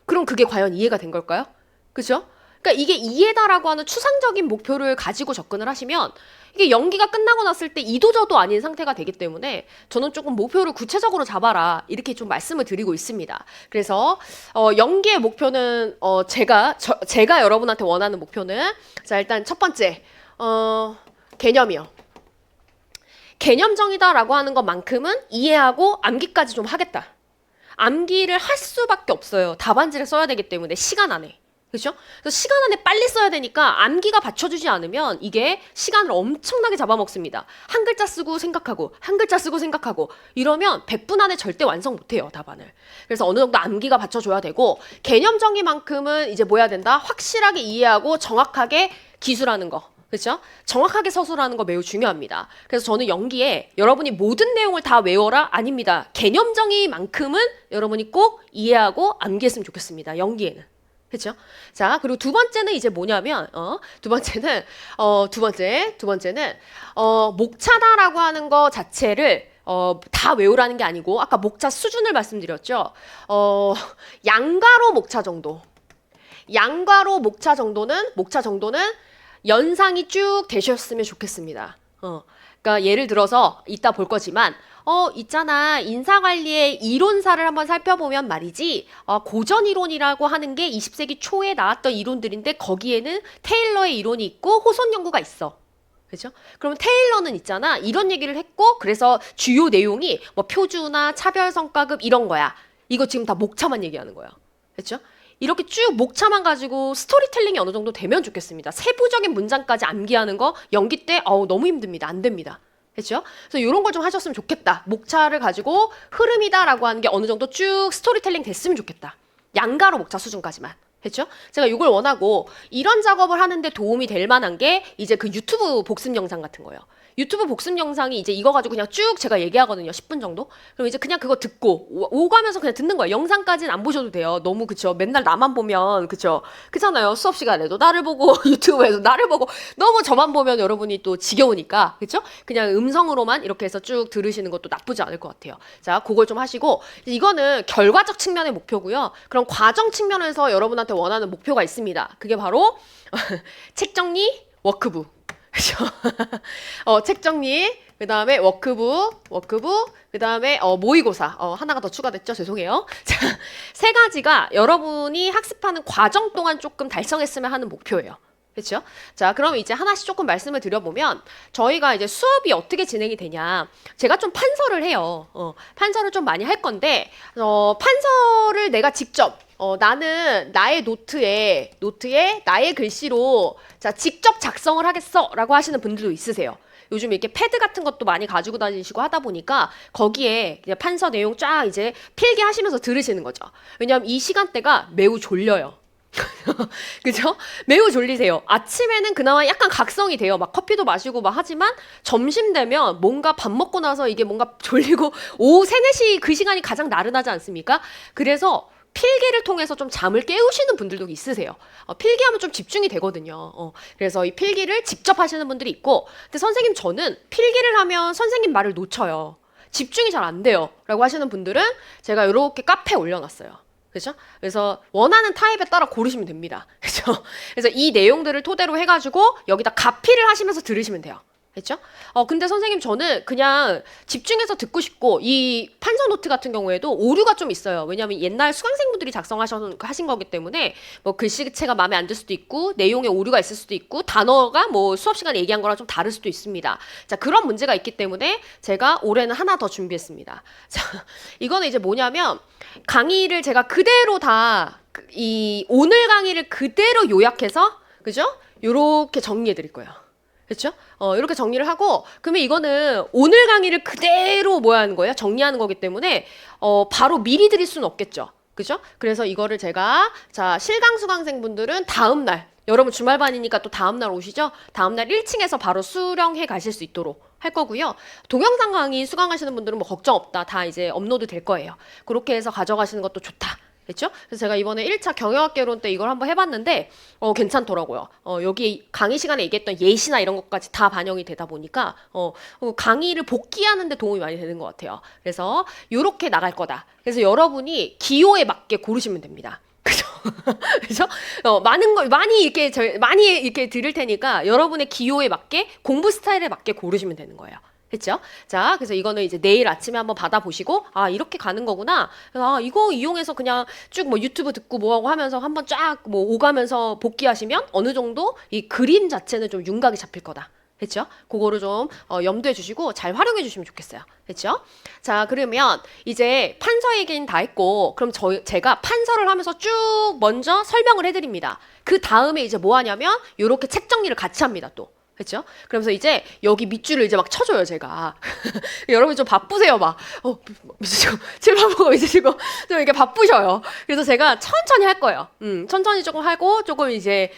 그럼 그게 과연 이해가 된 걸까요? 그죠? 그러니까 이게 이해다라고 하는 추상적인 목표를 가지고 접근을 하시면 이게 연기가 끝나고 났을 때 이도저도 아닌 상태가 되기 때문에 저는 조금 목표를 구체적으로 잡아라 이렇게 좀 말씀을 드리고 있습니다. 그래서 연기의 목표는 제가 여러분한테 원하는 목표는 자 일단 첫 번째 개념이요. 개념정이다라고 하는 것만큼은 이해하고 암기까지 좀 하겠다. 암기를 할 수밖에 없어요. 답안지를 써야 되기 때문에 시간 안에. 그렇죠? 그래서 시간 안에 빨리 써야 되니까 암기가 받쳐주지 않으면 이게 시간을 엄청나게 잡아먹습니다. 한 글자 쓰고 생각하고 한 글자 쓰고 생각하고 이러면 100분 안에 절대 완성 못해요. 답안을. 그래서 어느 정도 암기가 받쳐줘야 되고 개념 정의만큼은 이제 뭐 해야 된다? 확실하게 이해하고 정확하게 기술하는 거. 그렇죠? 정확하게 서술하는 거 매우 중요합니다. 그래서 저는 연기에 여러분이 모든 내용을 다 외워라? 아닙니다. 개념 정의만큼은 여러분이 꼭 이해하고 암기했으면 좋겠습니다. 연기에는. 그렇죠? 자, 그리고 두 번째는 이제 뭐냐면 두 번째는 목차다라고 하는 거 자체를 다 외우라는 게 아니고 아까 목차 수준을 말씀드렸죠. 양가로 목차 정도. 양가로 목차 정도는 연상이 쭉 되셨으면 좋겠습니다. 그러니까 예를 들어서 이따 볼 거지만 있잖아. 인사관리의 이론사를 한번 살펴보면 말이지. 고전 이론이라고 하는 게 20세기 초에 나왔던 이론들인데 거기에는 테일러의 이론이 있고 호손 연구가 있어. 그죠? 그러면 테일러는 있잖아. 이런 얘기를 했고 그래서 주요 내용이 뭐 표준화, 차별성과급 이런 거야. 이거 지금 다 목차만 얘기하는 거야. 그렇죠? 이렇게 쭉 목차만 가지고 스토리텔링이 어느 정도 되면 좋겠습니다. 세부적인 문장까지 암기하는 거 연기 때 너무 힘듭니다. 안 됩니다. 그렇죠? 그래서 이런 걸 좀 하셨으면 좋겠다. 목차를 가지고 흐름이다라고 하는 게 어느 정도 쭉 스토리텔링 됐으면 좋겠다. 양가로 목차 수준까지만. 그렇죠? 제가 이걸 원하고 이런 작업을 하는데 도움이 될 만한 게 이제 그 유튜브 복습 영상 같은 거예요. 유튜브 복습 영상이 이제 이거 가지고 그냥 쭉 제가 얘기하거든요. 10분 정도. 그럼 이제 그냥 그거 듣고 오가면서 그냥 듣는 거예요. 영상까지는 안 보셔도 돼요. 너무 그쵸. 맨날 나만 보면 그쵸. 그렇잖아요. 수업 시간에도 나를 보고 유튜브에서 나를 보고 너무 저만 보면 여러분이 또 지겨우니까 그쵸? 그냥 음성으로만 이렇게 해서 쭉 들으시는 것도 나쁘지 않을 것 같아요. 자, 그걸 좀 하시고 이거는 결과적 측면의 목표고요. 그럼 과정 측면에서 여러분한테 원하는 목표가 있습니다. 그게 바로 책 정리 워크북. 그죠? 책 정리, 그 다음에 워크북, 그 다음에 모의고사. 하나가 더 추가됐죠? 죄송해요. 자, 세 가지가 여러분이 학습하는 과정 동안 조금 달성했으면 하는 목표예요. 그렇죠? 자, 그럼 이제 하나씩 조금 말씀을 드려보면 저희가 이제 수업이 어떻게 진행이 되냐. 제가 좀 판서를 해요. 판서를 좀 많이 할 건데 판서를 내가 직접 나는 나의 노트에 나의 글씨로 자, 직접 작성을 하겠어 라고 하시는 분들도 있으세요. 요즘 이렇게 패드 같은 것도 많이 가지고 다니시고 하다 보니까 거기에 그냥 판서 내용 쫙 이제 필기하시면서 들으시는 거죠. 왜냐하면 이 시간대가 매우 졸려요. 그죠? 매우 졸리세요. 아침에는 그나마 약간 각성이 돼요. 막 커피도 마시고 막 하지만 점심 되면 뭔가 밥 먹고 나서 이게 뭔가 졸리고 오후 3, 4시 그 시간이 가장 나른하지 않습니까? 그래서 필기를 통해서 좀 잠을 깨우시는 분들도 있으세요. 필기하면 좀 집중이 되거든요. 그래서 이 필기를 직접 하시는 분들이 있고 근데 선생님 저는 필기를 하면 선생님 말을 놓쳐요. 집중이 잘 안 돼요. 라고 하시는 분들은 제가 이렇게 카페에 올려놨어요. 그렇죠? 그래서 원하는 타입에 따라 고르시면 됩니다. 그렇죠? 그래서 이 내용들을 토대로 해가지고 여기다 가피를 하시면서 들으시면 돼요. 그렇죠? 근데 선생님 저는 그냥 집중해서 듣고 싶고 이 판서 노트 같은 경우에도 오류가 좀 있어요. 왜냐하면 옛날 수강생분들이 작성하신 거기 때문에 뭐 글씨체가 마음에 안 들 수도 있고 내용에 오류가 있을 수도 있고 단어가 뭐 수업 시간에 얘기한 거랑 좀 다를 수도 있습니다. 자, 그런 문제가 있기 때문에 제가 올해는 하나 더 준비했습니다. 자, 이거는 이제 뭐냐면 강의를 제가 그대로 다 이 오늘 강의를 그대로 요약해서 그죠? 요렇게 정리해 드릴 거예요. 그렇죠? 이렇게 정리를 하고 그러면 이거는 오늘 강의를 그대로 뭐야 하는 거예요? 정리하는 거기 때문에 바로 미리 드릴 수는 없겠죠. 그죠? 그래서 이거를 제가 자, 실강 수강생분들은 다음 날 여러분 주말반이니까 또 다음 날 오시죠? 다음 날 1층에서 바로 수령해 가실 수 있도록 할 거고요. 동영상 강의 수강하시는 분들은 뭐 걱정 없다. 다 이제 업로드 될 거예요. 그렇게 해서 가져가시는 것도 좋다. 됐죠? 그래서 제가 이번에 1차 경영학개론 때 이걸 한번 해봤는데 괜찮더라고요. 여기 강의 시간에 얘기했던 예시나 이런 것까지 다 반영이 되다 보니까 강의를 복귀하는 데 도움이 많이 되는 것 같아요. 그래서 요렇게 나갈 거다. 그래서 여러분이 기호에 맞게 고르시면 됩니다. 그죠? 그죠? 많이 이렇게 드릴 테니까 여러분의 기호에 맞게 공부 스타일에 맞게 고르시면 되는 거예요. 했죠? 자, 그래서 이거는 이제 내일 아침에 한번 받아보시고, 이렇게 가는 거구나. 이거 이용해서 그냥 쭉 뭐 유튜브 듣고 뭐하고 하면서 한번 쫙 뭐 오가면서 복귀하시면 어느 정도 이 그림 자체는 좀 윤곽이 잡힐 거다. 했죠? 그거를 좀 염두해 주시고 잘 활용해 주시면 좋겠어요. 했죠? 자, 그러면 이제 판서 얘기는 다 했고, 그럼 제가 판서를 하면서 쭉 먼저 설명을 해드립니다. 그 다음에 이제 뭐 하냐면, 요렇게 책 정리를 같이 합니다, 또. 그렇죠? 그러면서 이제 여기 밑줄을 이제 막 쳐줘요, 제가. 여러분 좀 바쁘세요, 막. 미치고, 칠판보고 미치고, 좀 이렇게 바쁘셔요. 그래서 제가 천천히 할 거예요. 천천히 조금 하고, 조금 이제,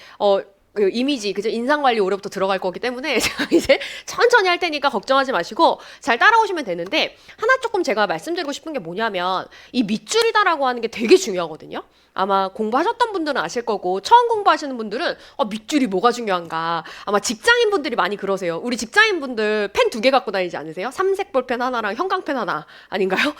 그 이미지, 그죠? 인상 관리 올해부터 들어갈 거기 때문에 제가 이제 천천히 할 테니까 걱정하지 마시고 잘 따라오시면 되는데, 하나 조금 제가 말씀드리고 싶은 게 뭐냐면 이 밑줄이다라고 하는 게 되게 중요하거든요. 아마 공부하셨던 분들은 아실 거고 처음 공부하시는 분들은 밑줄이 뭐가 중요한가, 아마 직장인분들이 많이 그러세요. 우리 직장인분들 펜 2개 갖고 다니지 않으세요? 삼색 볼펜 하나랑 형광펜 하나 아닌가요?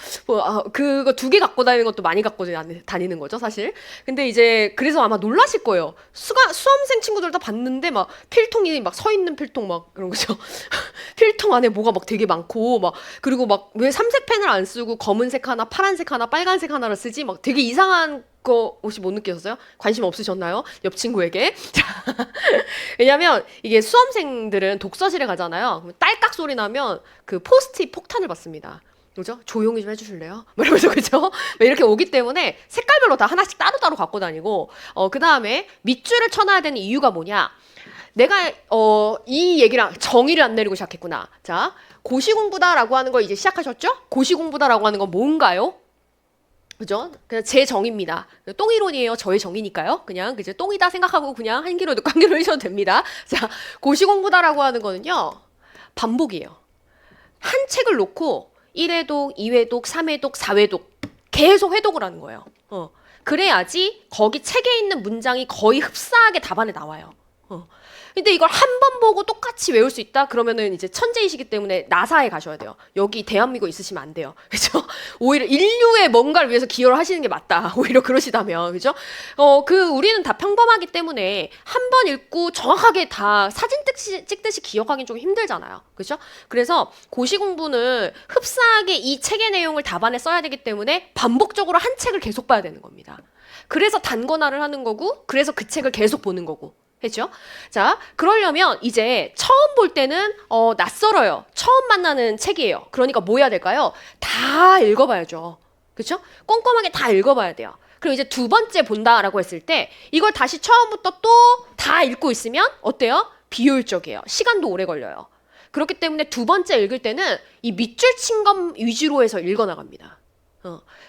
그거 2개 갖고 다니는 것도 많이 갖고 다니는 거죠, 사실. 근데 이제 그래서 아마 놀라실 거예요. 수험생 친구들 다 봤는데 막 필통이 막 서 있는 필통 막 그런 거죠. 필통 안에 뭐가 막 되게 많고 막, 그리고 막 왜 삼색 펜을 안 쓰고 검은색 하나, 파란색 하나, 빨간색 하나를 쓰지? 막 되게 이상한 거 혹시 못 느끼셨어요? 관심 없으셨나요? 옆 친구에게? 왜냐면 이게 수험생들은 독서실에 가잖아요. 그럼 딸깍 소리 나면 그 포스트잇 폭탄을 받습니다. 그죠? 조용히 좀 해주실래요? 뭐 이러면서, 그죠? 이렇게 오기 때문에 색깔별로 다 하나씩 따로따로 갖고 다니고, 그 다음에 밑줄을 쳐놔야 되는 이유가 뭐냐? 내가, 이 얘기랑 정의를 안 내리고 시작했구나. 자, 고시공부다라고 하는 거 이제 시작하셨죠? 고시공부다라고 하는 건 뭔가요? 그죠? 그냥 제 정의입니다. 똥이론이에요. 저의 정의니까요. 그냥 그죠? 똥이다 생각하고 그냥 한 귀로 듣고 한 귀로 하셔도 됩니다. 자, 고시공부다라고 하는 거는요, 반복이에요. 한 책을 놓고 1회독, 2회독, 3회독, 4회독 계속 회독을 하는 거예요. 그래야지 거기 책에 있는 문장이 거의 흡사하게 답안에 나와요. 근데 이걸 한 번 보고 똑같이 외울 수 있다? 그러면은 이제 천재이시기 때문에 나사에 가셔야 돼요. 여기 대한민국 있으시면 안 돼요. 그죠? 오히려 인류의 뭔가를 위해서 기여를 하시는 게 맞다. 오히려 그러시다면. 그죠? 우리는 다 평범하기 때문에 한 번 읽고 정확하게 다 사진 찍듯이 기억하기는 좀 힘들잖아요. 그죠? 그래서 고시 공부는 흡사하게 이 책의 내용을 답안에 써야 되기 때문에 반복적으로 한 책을 계속 봐야 되는 겁니다. 그래서 단권화를 하는 거고, 그래서 그 책을 계속 보는 거고. 했죠? 자, 그러려면 이제 처음 볼 때는 낯설어요. 처음 만나는 책이에요. 그러니까 뭐 해야 될까요? 다 읽어봐야죠. 그렇죠? 꼼꼼하게 다 읽어봐야 돼요. 그리고 이제 두 번째 본다라고 했을 때 이걸 다시 처음부터 또 다 읽고 있으면 어때요? 비효율적이에요. 시간도 오래 걸려요. 그렇기 때문에 두 번째 읽을 때는 이 밑줄 친 것 위주로 해서 읽어나갑니다.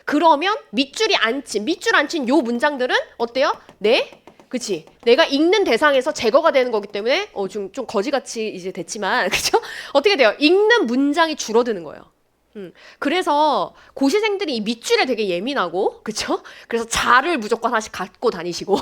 그러면 밑줄 안 친 요 문장들은 어때요? 네? 그치? 내가 읽는 대상에서 제거가 되는 거기 때문에 좀 거지같이 이제 됐지만, 그죠? 어떻게 돼요? 읽는 문장이 줄어드는 거예요. 그래서 고시생들이 이 밑줄에 되게 예민하고, 그쵸? 그래서 자를 무조건 하나씩 갖고 다니시고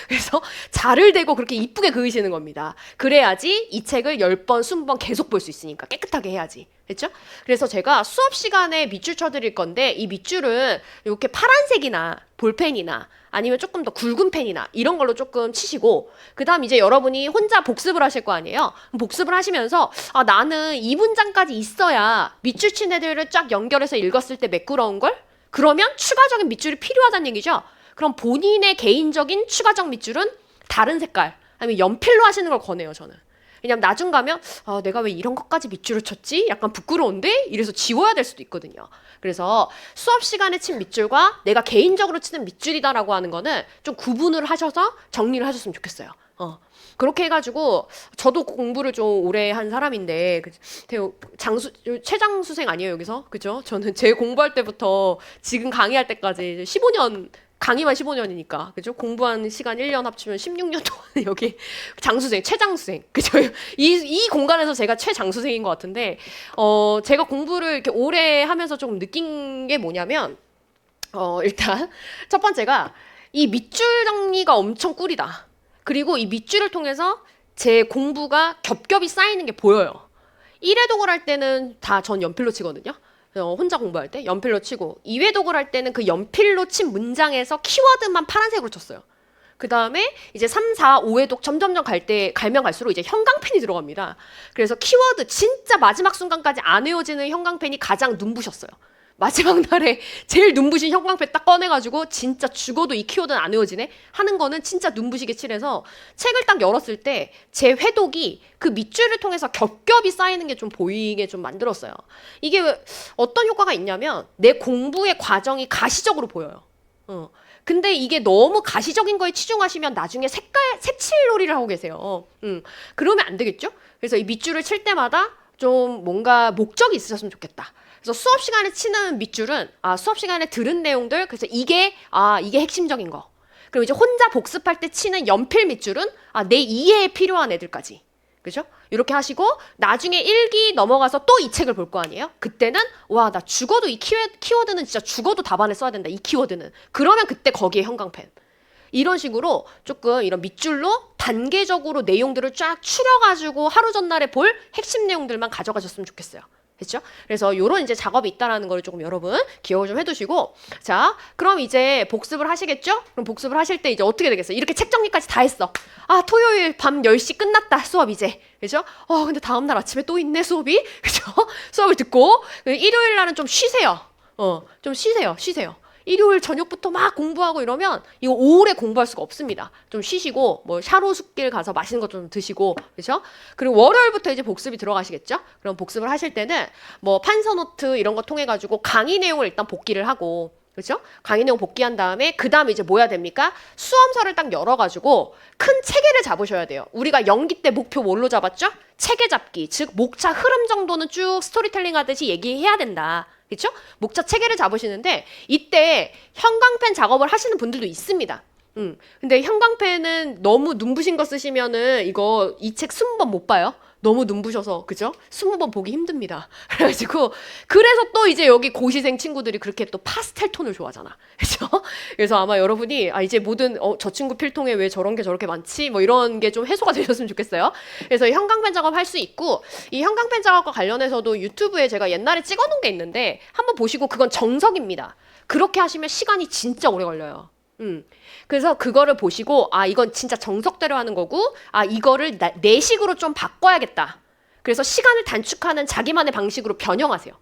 그래서 자를 대고 그렇게 이쁘게 그으시는 겁니다. 그래야지 이 책을 10번, 20번 계속 볼 수 있으니까 깨끗하게 해야지. 그렇죠? 그래서 제가 수업 시간에 밑줄 쳐드릴 건데, 이 밑줄은 이렇게 파란색이나 볼펜이나 아니면 조금 더 굵은 펜이나 이런 걸로 조금 치시고, 그 다음 이제 여러분이 혼자 복습을 하실 거 아니에요? 복습을 하시면서 나는 이 문장까지 있어야 밑줄 친 애들을 쫙 연결해서 읽었을 때 매끄러운 걸? 그러면 추가적인 밑줄이 필요하다는 얘기죠. 그럼 본인의 개인적인 추가적 밑줄은 다른 색깔 아니면 연필로 하시는 걸 권해요, 저는. 왜냐면 나중 가면 내가 왜 이런 것까지 밑줄을 쳤지? 약간 부끄러운데? 이래서 지워야 될 수도 있거든요. 그래서 수업 시간에 친 밑줄과 내가 개인적으로 치는 밑줄이다라고 하는 거는 좀 구분을 하셔서 정리를 하셨으면 좋겠어요. 그렇게 해가지고 저도 공부를 좀 오래 한 사람인데 최장수생 아니에요, 여기서? 그죠? 저는 제 공부할 때부터 지금 강의할 때까지 15년, 강의만 15년이니까, 그죠? 공부한 시간 1년 합치면 16년 동안 여기 장수생, 최장수생, 그죠? 이 공간에서 제가 최장수생인 것 같은데, 제가 공부를 이렇게 오래 하면서 조금 느낀 게 뭐냐면, 일단 첫 번째가 이 밑줄 정리가 엄청 꿀이다. 그리고 이 밑줄을 통해서 제 공부가 겹겹이 쌓이는 게 보여요. 1회독을 할 때는 다 전 연필로 치거든요. 혼자 공부할 때 연필로 치고, 2회독을 할 때는 그 연필로 친 문장에서 키워드만 파란색으로 쳤어요. 그 다음에 이제 3, 4, 5회독 점점점 갈면 갈수록 이제 형광펜이 들어갑니다. 그래서 키워드 진짜 마지막 순간까지 안 외워지는 형광펜이 가장 눈부셨어요. 마지막 날에 제일 눈부신 형광펜 딱 꺼내가지고 진짜 죽어도 이 키워드는 안 외워지네 하는 거는 진짜 눈부시게 칠해서 책을 딱 열었을 때 제 회독이 그 밑줄을 통해서 겹겹이 쌓이는 게 좀 보이게 좀 만들었어요. 이게 어떤 효과가 있냐면 내 공부의 과정이 가시적으로 보여요. 근데 이게 너무 가시적인 거에 치중하시면 나중에 색칠놀이를 하고 계세요. 그러면 안 되겠죠? 그래서 이 밑줄을 칠 때마다 좀 뭔가 목적이 있으셨으면 좋겠다. 그래서 수업 시간에 치는 밑줄은 수업 시간에 들은 내용들, 그래서 이게 핵심적인 거. 그리고 이제 혼자 복습할 때 치는 연필 밑줄은 내 이해에 필요한 애들까지. 그죠? 이렇게 하시고 나중에 1기 넘어가서 또 이 책을 볼 거 아니에요? 그때는 와, 나 죽어도 이 키워드는 진짜 죽어도 답안에 써야 된다. 이 키워드는. 그러면 그때 거기에 형광펜. 이런 식으로 조금 이런 밑줄로 단계적으로 내용들을 쫙 추려가지고 하루 전날에 볼 핵심 내용들만 가져가셨으면 좋겠어요. 됐죠? 그래서 요런 이제 작업이 있다라는 걸 조금 여러분 기억을 좀 해두시고, 자, 그럼 이제 복습을 하시겠죠? 그럼 복습을 하실 때 이제 어떻게 되겠어요? 이렇게 책 정리까지 다 했어. 토요일 밤 10시 끝났다, 수업 이제. 그죠? 근데 다음날 아침에 또 있네, 수업이. 그죠? 수업을 듣고, 일요일 날은 좀 쉬세요. 좀 쉬세요. 일요일 저녁부터 막 공부하고 이러면 이거 오래 공부할 수가 없습니다. 좀 쉬시고 뭐 샤로숲길 가서 맛있는 것 좀 드시고, 그렇죠? 그리고 월요일부터 이제 복습이 들어가시겠죠? 그럼 복습을 하실 때는 뭐 판서노트 이런 거 통해 가지고 강의 내용을 일단 복기를 하고, 그렇죠? 강의 내용 복기한 다음에 그 다음에 이제 뭐 해야 됩니까? 수험서를 딱 열어가지고 큰 체계를 잡으셔야 돼요. 우리가 연기 때 목표 뭘로 잡았죠? 체계 잡기, 즉 목차 흐름 정도는 쭉 스토리텔링 하듯이 얘기해야 된다. 그렇죠? 목차 체계를 잡으시는데 이때 형광펜 작업을 하시는 분들도 있습니다. 근데 형광펜은 너무 눈부신 거 쓰시면은 이거 이 책 20번 못 봐요. 너무 눈부셔서, 그죠? 20번 보기 힘듭니다. 그래가지고 그래서 또 이제 여기 고시생 친구들이 그렇게 또 파스텔 톤을 좋아하잖아. 그죠? 그래서 아마 여러분이 이제 모든 저 친구 필통에 왜 저런 게 저렇게 많지? 뭐 이런 게 좀 해소가 되셨으면 좋겠어요. 그래서 형광펜 작업 할 수 있고, 이 형광펜 작업과 관련해서도 유튜브에 제가 옛날에 찍어놓은 게 있는데 한번 보시고, 그건 정석입니다. 그렇게 하시면 시간이 진짜 오래 걸려요. 그래서 그거를 보시고 이건 진짜 정석대로 하는 거고, 이거를 내식으로 좀 바꿔야겠다. 그래서 시간을 단축하는 자기만의 방식으로 변형하세요.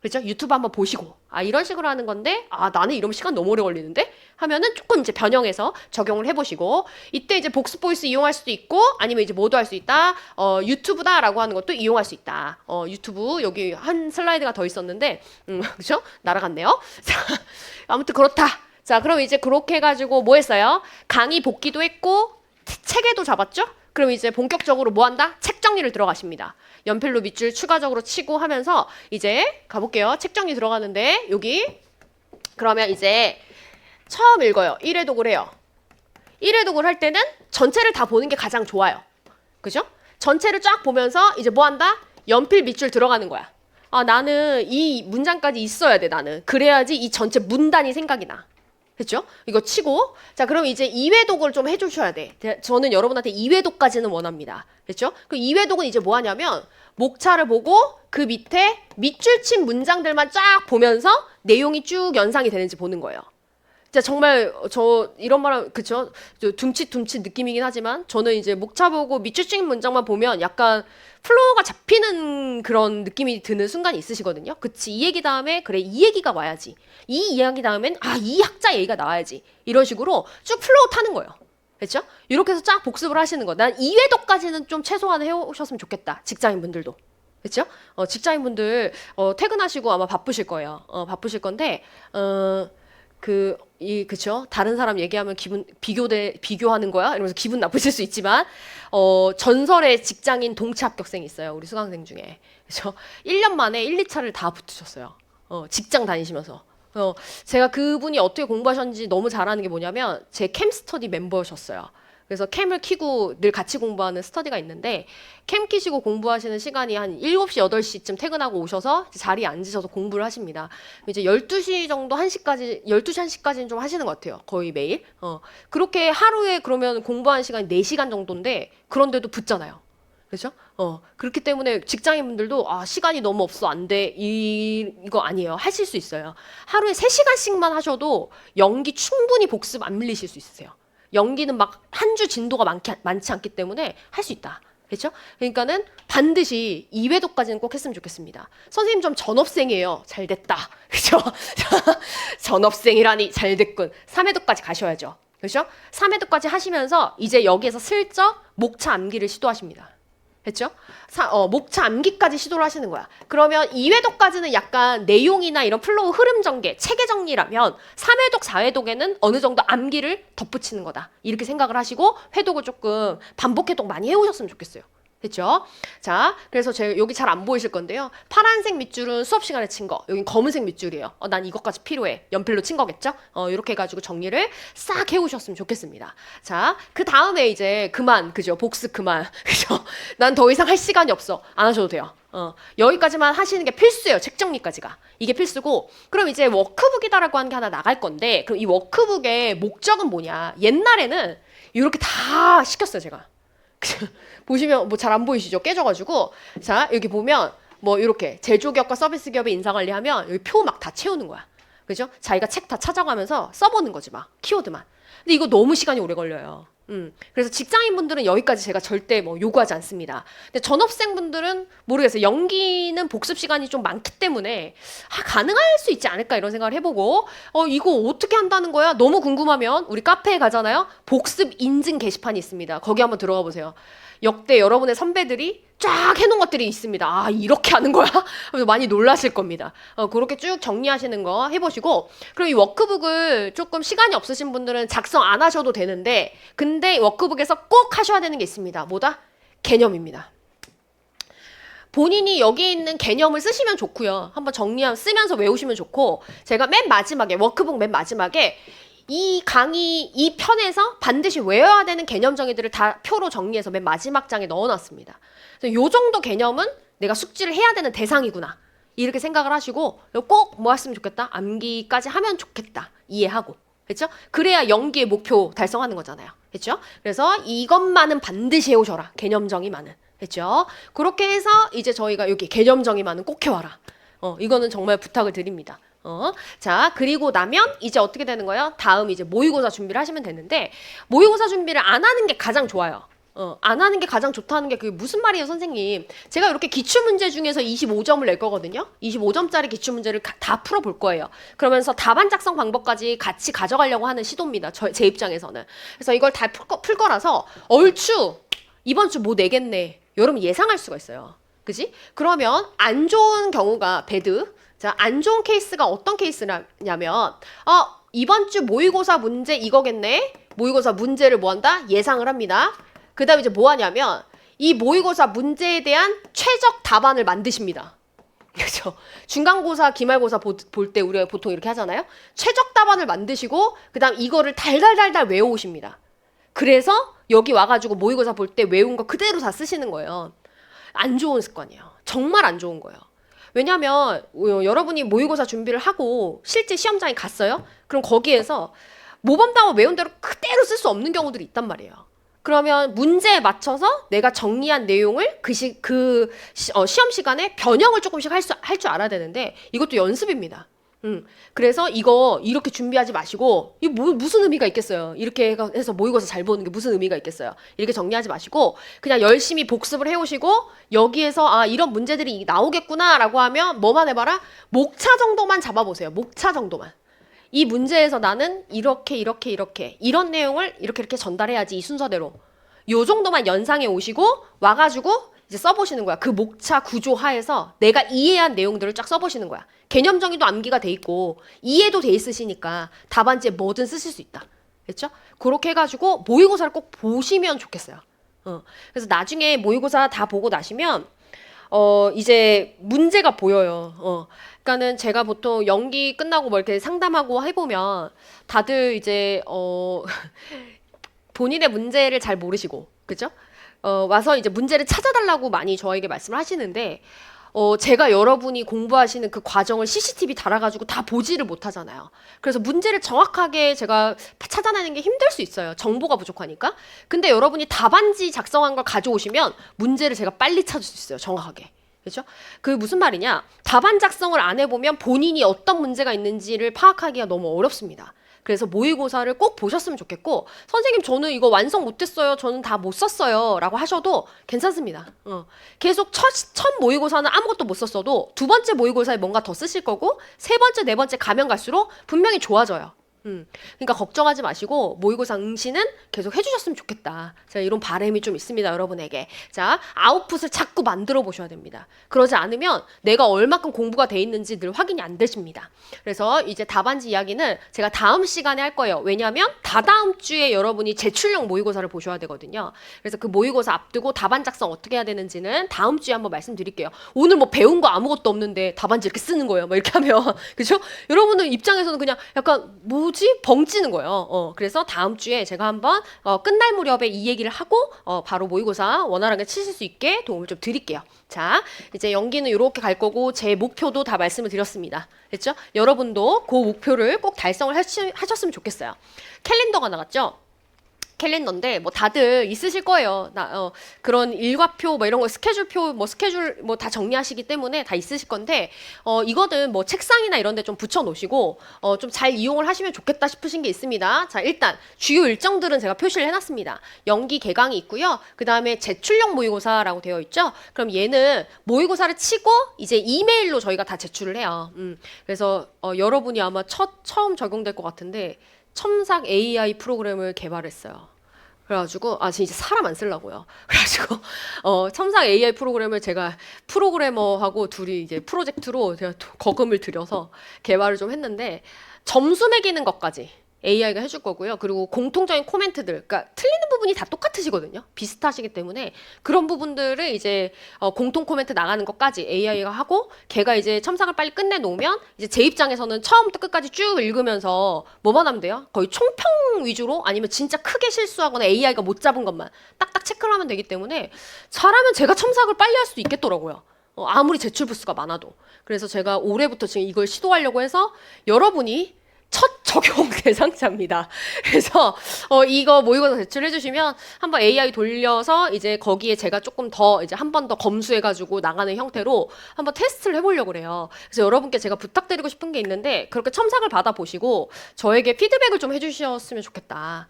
그렇죠? 유튜브 한번 보시고 이런 식으로 하는 건데 나는 이러면 시간 너무 오래 걸리는데 하면은 조금 이제 변형해서 적용을 해보시고, 이때 이제 복습 보이스 이용할 수도 있고, 아니면 이제 뭐도 할 수 있다. 유튜브다라고 하는 것도 이용할 수 있다. 유튜브 여기 한 슬라이드가 더 있었는데 그렇죠? 날아갔네요. 자, 아무튼 그렇다. 자, 그럼 이제 그렇게 해가지고 뭐 했어요? 강의 복기도 했고 체계도 잡았죠? 그럼 이제 본격적으로 뭐 한다? 책 정리를 들어가십니다. 연필로 밑줄 추가적으로 치고 하면서 이제 가볼게요. 책 정리 들어가는데 여기 그러면 이제 처음 읽어요. 1회독을 해요. 1회독을 할 때는 전체를 다 보는 게 가장 좋아요. 그죠? 전체를 쫙 보면서 이제 뭐 한다? 연필 밑줄 들어가는 거야. 나는 이 문장까지 있어야 돼, 나는. 그래야지 이 전체 문단이 생각이 나. 됐죠? 이거 치고, 자, 그럼 이제 2회독을 좀 해주셔야 돼. 저는 여러분한테 2회독까지는 원합니다. 됐죠? 그 2회독은 이제 뭐 하냐면, 목차를 보고 그 밑에 밑줄 친 문장들만 쫙 보면서 내용이 쭉 연상이 되는지 보는 거예요. 진짜 정말 이런 말은 그쵸? 둠칫둠칫 느낌이긴 하지만 저는 이제 목차 보고 밑줄 친 문장만 보면 약간 플로우가 잡히는 그런 느낌이 드는 순간이 있으시거든요. 그치, 이 얘기 다음에 그래 이 얘기가 와야지. 이 이야기 다음엔 이 학자 얘기가 나와야지. 이런 식으로 쭉 플로우 타는 거예요. 그렇죠? 이렇게 해서 쫙 복습을 하시는 거. 난 2회독까지는 좀 최소한 해오셨으면 좋겠다. 직장인분들도. 그렇죠? 직장인분들 퇴근하시고 아마 바쁘실 거예요. 바쁘실 건데 그쵸? 다른 사람 얘기하면 비교하는 거야? 이러면서 기분 나쁘실 수 있지만, 전설의 직장인 동체 합격생이 있어요. 우리 수강생 중에. 그쵸? 1년 만에 1, 2차를 다 붙으셨어요. 직장 다니시면서. 제가 그분이 어떻게 공부하셨는지 너무 잘하는 게 뭐냐면, 제 캠 스터디 멤버셨어요. 그래서 캠을 키고 늘 같이 공부하는 스터디가 있는데, 캠 키시고 공부하시는 시간이 한 7시, 8시쯤 퇴근하고 오셔서 자리에 앉으셔서 공부를 하십니다. 이제 12시 정도 1시까지, 12시 1시까지는 좀 하시는 것 같아요. 거의 매일. 그렇게 하루에 그러면 공부하는 시간이 4시간 정도인데, 그런데도 붙잖아요. 그렇죠? 그렇기 때문에 직장인분들도 시간이 너무 없어, 안 돼. 이거 아니에요. 하실 수 있어요. 하루에 3시간씩만 하셔도 연기 충분히 복습 안 밀리실 수 있으세요. 연기는 막 한 주 진도가 많지 않기 때문에 할 수 있다. 그렇죠? 그러니까는 반드시 2회독까지는 꼭 했으면 좋겠습니다. 선생님 좀 전업생이에요. 잘 됐다. 그렇죠? 전업생이라니 잘 됐군. 3회독까지 가셔야죠. 그렇죠? 3회독까지 하시면서 이제 여기에서 슬쩍 목차 암기를 시도하십니다. 됐죠? 목차 암기까지 시도를 하시는 거야. 그러면 2회독까지는 약간 내용이나 이런 플로우 흐름 전개, 체계 정리라면 3회독, 4회독에는 어느 정도 암기를 덧붙이는 거다. 이렇게 생각을 하시고 회독을 조금 반복 회독 많이 해오셨으면 좋겠어요. 됐죠? 자, 그래서 제가 여기 잘 안 보이실 건데요. 파란색 밑줄은 수업 시간에 친 거. 여긴 검은색 밑줄이에요. 난 이것까지 필요해. 연필로 친 거겠죠? 이렇게 해가지고 정리를 싹 해오셨으면 좋겠습니다. 자, 그 다음에 이제 그만, 그죠? 복습 그만. 그죠? 난 더 이상 할 시간이 없어. 안 하셔도 돼요. 여기까지만 하시는 게 필수예요. 책 정리까지가. 이게 필수고, 그럼 이제 워크북이다라고 하는 게 하나 나갈 건데, 그럼 이 워크북의 목적은 뭐냐? 옛날에는 이렇게 다 시켰어요, 제가. 보시면 뭐 잘 안 보이시죠? 깨져가지고. 자, 여기 보면 뭐 이렇게 제조기업과 서비스 기업의 인사관리하면 여기 표 막 다 채우는 거야. 그죠? 자기가 책 다 찾아가면서 써보는 거지 막 키워드만. 근데 이거 너무 시간이 오래 걸려요. 그래서 직장인분들은 여기까지 제가 절대 뭐 요구하지 않습니다. 근데 전업생분들은 모르겠어요. 연기는 복습 시간이 좀 많기 때문에 가능할 수 있지 않을까 이런 생각을 해보고 이거 어떻게 한다는 거야? 너무 궁금하면 우리 카페에 가잖아요. 복습 인증 게시판이 있습니다. 거기 한번 들어가 보세요. 역대 여러분의 선배들이 쫙 해놓은 것들이 있습니다. 아, 이렇게 하는 거야? 그래서 많이 놀라실 겁니다. 그렇게 쭉 정리하시는 거 해보시고, 그럼 이 워크북을 조금 시간이 없으신 분들은 작성 안 하셔도 되는데, 근데 워크북에서 꼭 하셔야 되는 게 있습니다. 뭐다? 개념입니다. 본인이 여기 있는 개념을 쓰시면 좋고요. 한번 쓰면서 외우시면 좋고, 제가 맨 마지막에, 워크북 맨 마지막에 이 강의, 이 편에서 반드시 외워야 되는 개념 정의들을 다 표로 정리해서 맨 마지막 장에 넣어놨습니다. 그래서 요 정도 개념은 내가 숙지를 해야 되는 대상이구나. 이렇게 생각을 하시고 꼭 뭐 했으면 좋겠다? 암기까지 하면 좋겠다. 이해하고. 그렇죠? 그래야 연기의 목표 달성하는 거잖아요. 그렇죠? 그래서 이것만은 반드시 해오셔라. 개념 정의만은. 그렇죠? 그렇게 해서 이제 저희가 여기 개념 정의만은 꼭 해와라. 이거는 정말 부탁을 드립니다. 자, 그리고 나면 이제 어떻게 되는 거예요? 다음 이제 모의고사 준비를 하시면 되는데, 모의고사 준비를 안 하는 게 가장 좋아요. 안 하는 게 가장 좋다는 게 그게 무슨 말이에요, 선생님? 제가 이렇게 기출문제 중에서 25점을 낼 거거든요? 25점짜리 기출문제를 다 풀어볼 거예요. 그러면서 답안 작성 방법까지 같이 가져가려고 하는 시도입니다. 제 입장에서는. 그래서 이걸 다 풀 거라서 얼추 이번 주 뭐 내겠네. 여러분 예상할 수가 있어요. 그지? 그러면 안 좋은 경우가 배드. 자, 안 좋은 케이스가 어떤 케이스냐면 이번 주 모의고사 문제 이거겠네. 모의고사 문제를 뭐 한다? 예상을 합니다. 그 다음에 이제 뭐 하냐면 이 모의고사 문제에 대한 최적 답안을 만드십니다. 그렇죠? 중간고사, 기말고사 볼 때 우리가 보통 이렇게 하잖아요. 최적 답안을 만드시고 그 다음 이거를 달달달달 외워오십니다. 그래서 여기 와가지고 모의고사 볼 때 외운 거 그대로 다 쓰시는 거예요. 안 좋은 습관이에요. 정말 안 좋은 거예요. 왜냐면 여러분이 모의고사 준비를 하고 실제 시험장에 갔어요? 그럼 거기에서 모범답안 외운 대로 그대로 쓸 수 없는 경우들이 있단 말이에요. 그러면 문제에 맞춰서 내가 정리한 내용을 시험 시간에 변형을 조금씩 할 줄 알아야 되는데 이것도 연습입니다. 그래서 이거 이렇게 준비하지 마시고 이게 무슨 의미가 있겠어요. 이렇게 해서 모의고사 잘 보는 게 무슨 의미가 있겠어요. 이렇게 정리하지 마시고 그냥 열심히 복습을 해오시고 여기에서 이런 문제들이 나오겠구나 라고 하면 뭐만 해봐라? 목차 정도만 잡아보세요. 목차 정도만. 이 문제에서 나는 이렇게 이런 내용을 이렇게 전달해야지 이 순서대로 요 정도만 연상해 오시고 와가지고 이제 써보시는 거야. 그 목차 구조 하에서 내가 이해한 내용들을 쫙 써보시는 거야. 개념 정의도 암기가 돼 있고 이해도 돼 있으시니까 답안지에 뭐든 쓰실 수 있다. 그렇죠? 그렇게 해가지고 모의고사를 꼭 보시면 좋겠어요. 그래서 나중에 모의고사 다 보고 나시면 이제 문제가 보여요. 그러니까는 제가 보통 연기 끝나고 뭐 이렇게 상담하고 해보면 다들 이제 본인의 문제를 잘 모르시고, 그죠? 와서 이제 문제를 찾아달라고 많이 저에게 말씀을 하시는데, 제가 여러분이 공부하시는 그 과정을 CCTV 달아가지고 다 보지를 못하잖아요. 그래서 문제를 정확하게 제가 찾아내는 게 힘들 수 있어요. 정보가 부족하니까. 근데 여러분이 답안지 작성한 걸 가져오시면 문제를 제가 빨리 찾을 수 있어요. 정확하게. 그렇죠? 그 무슨 말이냐? 답안 작성을 안 해보면 본인이 어떤 문제가 있는지를 파악하기가 너무 어렵습니다. 그래서 모의고사를 꼭 보셨으면 좋겠고 선생님 저는 이거 완성 못했어요. 저는 다 못 썼어요. 라고 하셔도 괜찮습니다. 계속 첫 모의고사는 아무것도 못 썼어도 두 번째 모의고사에 뭔가 더 쓰실 거고 세 번째, 네 번째 가면 갈수록 분명히 좋아져요. 그러니까 걱정하지 마시고 모의고사 응시는 계속 해주셨으면 좋겠다. 자, 이런 바람이 좀 있습니다, 여러분에게. 자, 아웃풋을 자꾸 만들어 보셔야 됩니다. 그러지 않으면 내가 얼마큼 공부가 돼 있는지 늘 확인이 안 되십니다. 그래서 이제 답안지 이야기는 제가 다음 시간에 할 거예요. 왜냐하면 다다음 주에 여러분이 제출형 모의고사를 보셔야 되거든요. 그래서 그 모의고사 앞두고 답안 작성 어떻게 해야 되는지는 다음 주에 한번 말씀드릴게요. 오늘 뭐 배운 거 아무것도 없는데 답안지 이렇게 쓰는 거예요. 뭐 이렇게 하면 그죠? 여러분들 입장에서는 그냥 약간 뭐지? 벙찌는 거예요. 그래서 다음 주에 제가 한번 끝날 무렵에 이 얘기를 하고 바로 모의고사 원활하게 치실 수 있게 도움을 좀 드릴게요. 자, 이제 연기는 이렇게 갈 거고 제 목표도 다 말씀을 드렸습니다. 됐죠? 여러분도 그 목표를 꼭 달성을 하셨으면 좋겠어요. 캘린더가 나갔죠? 캘린더인데 뭐 다들 있으실 거예요. 그런 일과표 뭐 이런 거 스케줄표 뭐 스케줄 뭐 다 정리하시기 때문에 다 있으실 건데 이거는 뭐 책상이나 이런 데 좀 붙여 놓으시고 좀 잘 이용을 하시면 좋겠다 싶으신 게 있습니다. 자, 일단 주요 일정들은 제가 표시를 해 놨습니다. 연기 개강이 있고요. 그다음에 제출형 모의고사라고 되어 있죠. 그럼 얘는 모의고사를 치고 이제 이메일로 저희가 다 제출을 해요. 그래서 여러분이 아마 처음 적용될 것 같은데 첨삭 AI 프로그램을 개발했어요. 그래가지고 진짜 사람 안 쓰려고요. 그래가지고 첨삭 AI 프로그램을 제가 프로그래머하고 둘이 이제 프로젝트로 제가 거금을 들여서 개발을 좀 했는데 점수 매기는 것까지 AI가 해줄 거고요. 그리고 공통적인 코멘트들, 그러니까 틀리는 부분이 다 똑같으시거든요. 비슷하시기 때문에 그런 부분들을 이제 공통 코멘트 나가는 것까지 AI가 하고 걔가 이제 첨삭을 빨리 끝내 놓으면 이제 제 입장에서는 처음부터 끝까지 쭉 읽으면서 뭐만 하면 돼요? 거의 총평 위주로 아니면 진짜 크게 실수하거나 AI가 못 잡은 것만 딱딱 체크를 하면 되기 때문에 잘하면 제가 첨삭을 빨리 할 수도 있겠더라고요. 아무리 제출 부수가 많아도. 그래서 제가 올해부터 지금 이걸 시도하려고 해서 여러분이 첫 적용 대상자입니다. 그래서 이거 모의고사 제출해 주시면 한번 AI 돌려서 이제 거기에 제가 조금 더 이제 한 번 더 검수해 가지고 나가는 형태로 한번 테스트를 해보려고 그래요. 그래서 여러분께 제가 부탁드리고 싶은 게 있는데 그렇게 첨삭을 받아 보시고 저에게 피드백을 좀 해주셨으면 좋겠다.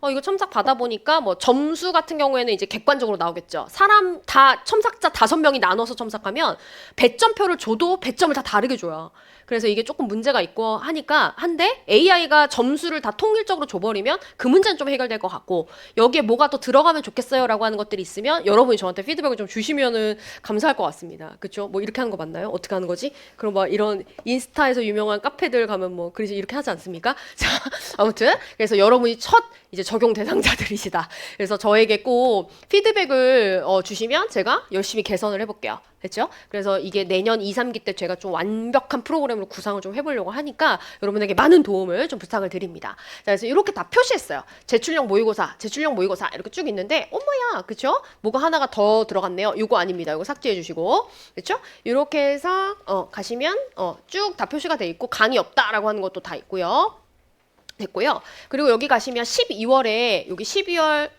이거 첨삭 받아 보니까 뭐 점수 같은 경우에는 이제 객관적으로 나오겠죠. 사람 다 첨삭자 5명이 나눠서 첨삭하면 배점표를 줘도 배점을 다 다르게 줘요. 그래서 이게 조금 문제가 있고 하니까 한데 AI가 점수를 다 통일적으로 줘버리면 그 문제는 좀 해결될 것 같고 여기에 뭐가 더 들어가면 좋겠어요 라고 하는 것들이 있으면 여러분이 저한테 피드백을 좀 주시면은 감사할 것 같습니다. 그쵸? 뭐 이렇게 하는 거 맞나요? 어떻게 하는 거지? 그럼 막 이런 인스타에서 유명한 카페들 가면 뭐 그래서 이렇게 하지 않습니까? 자, 아무튼 그래서 여러분이 첫 이제 적용 대상자들이시다. 그래서 저에게 꼭 피드백을 주시면 제가 열심히 개선을 해볼게요. 됐죠? 그래서 이게 내년 2, 3기 때 제가 좀 완벽한 프로그램으로 구상을 좀 해보려고 하니까 여러분에게 많은 도움을 좀 부탁을 드립니다. 자, 그래서 이렇게 다 표시했어요. 제출형 모의고사 이렇게 쭉 있는데 어머야, 그쵸? 뭐가 하나가 더 들어갔네요. 이거 아닙니다. 이거 삭제해 주시고, 그쵸? 이렇게 해서 가시면 쭉 다 표시가 돼 있고 강의 없다라고 하는 것도 다 있고요. 됐고요. 그리고 여기 가시면 12월에 여기 12월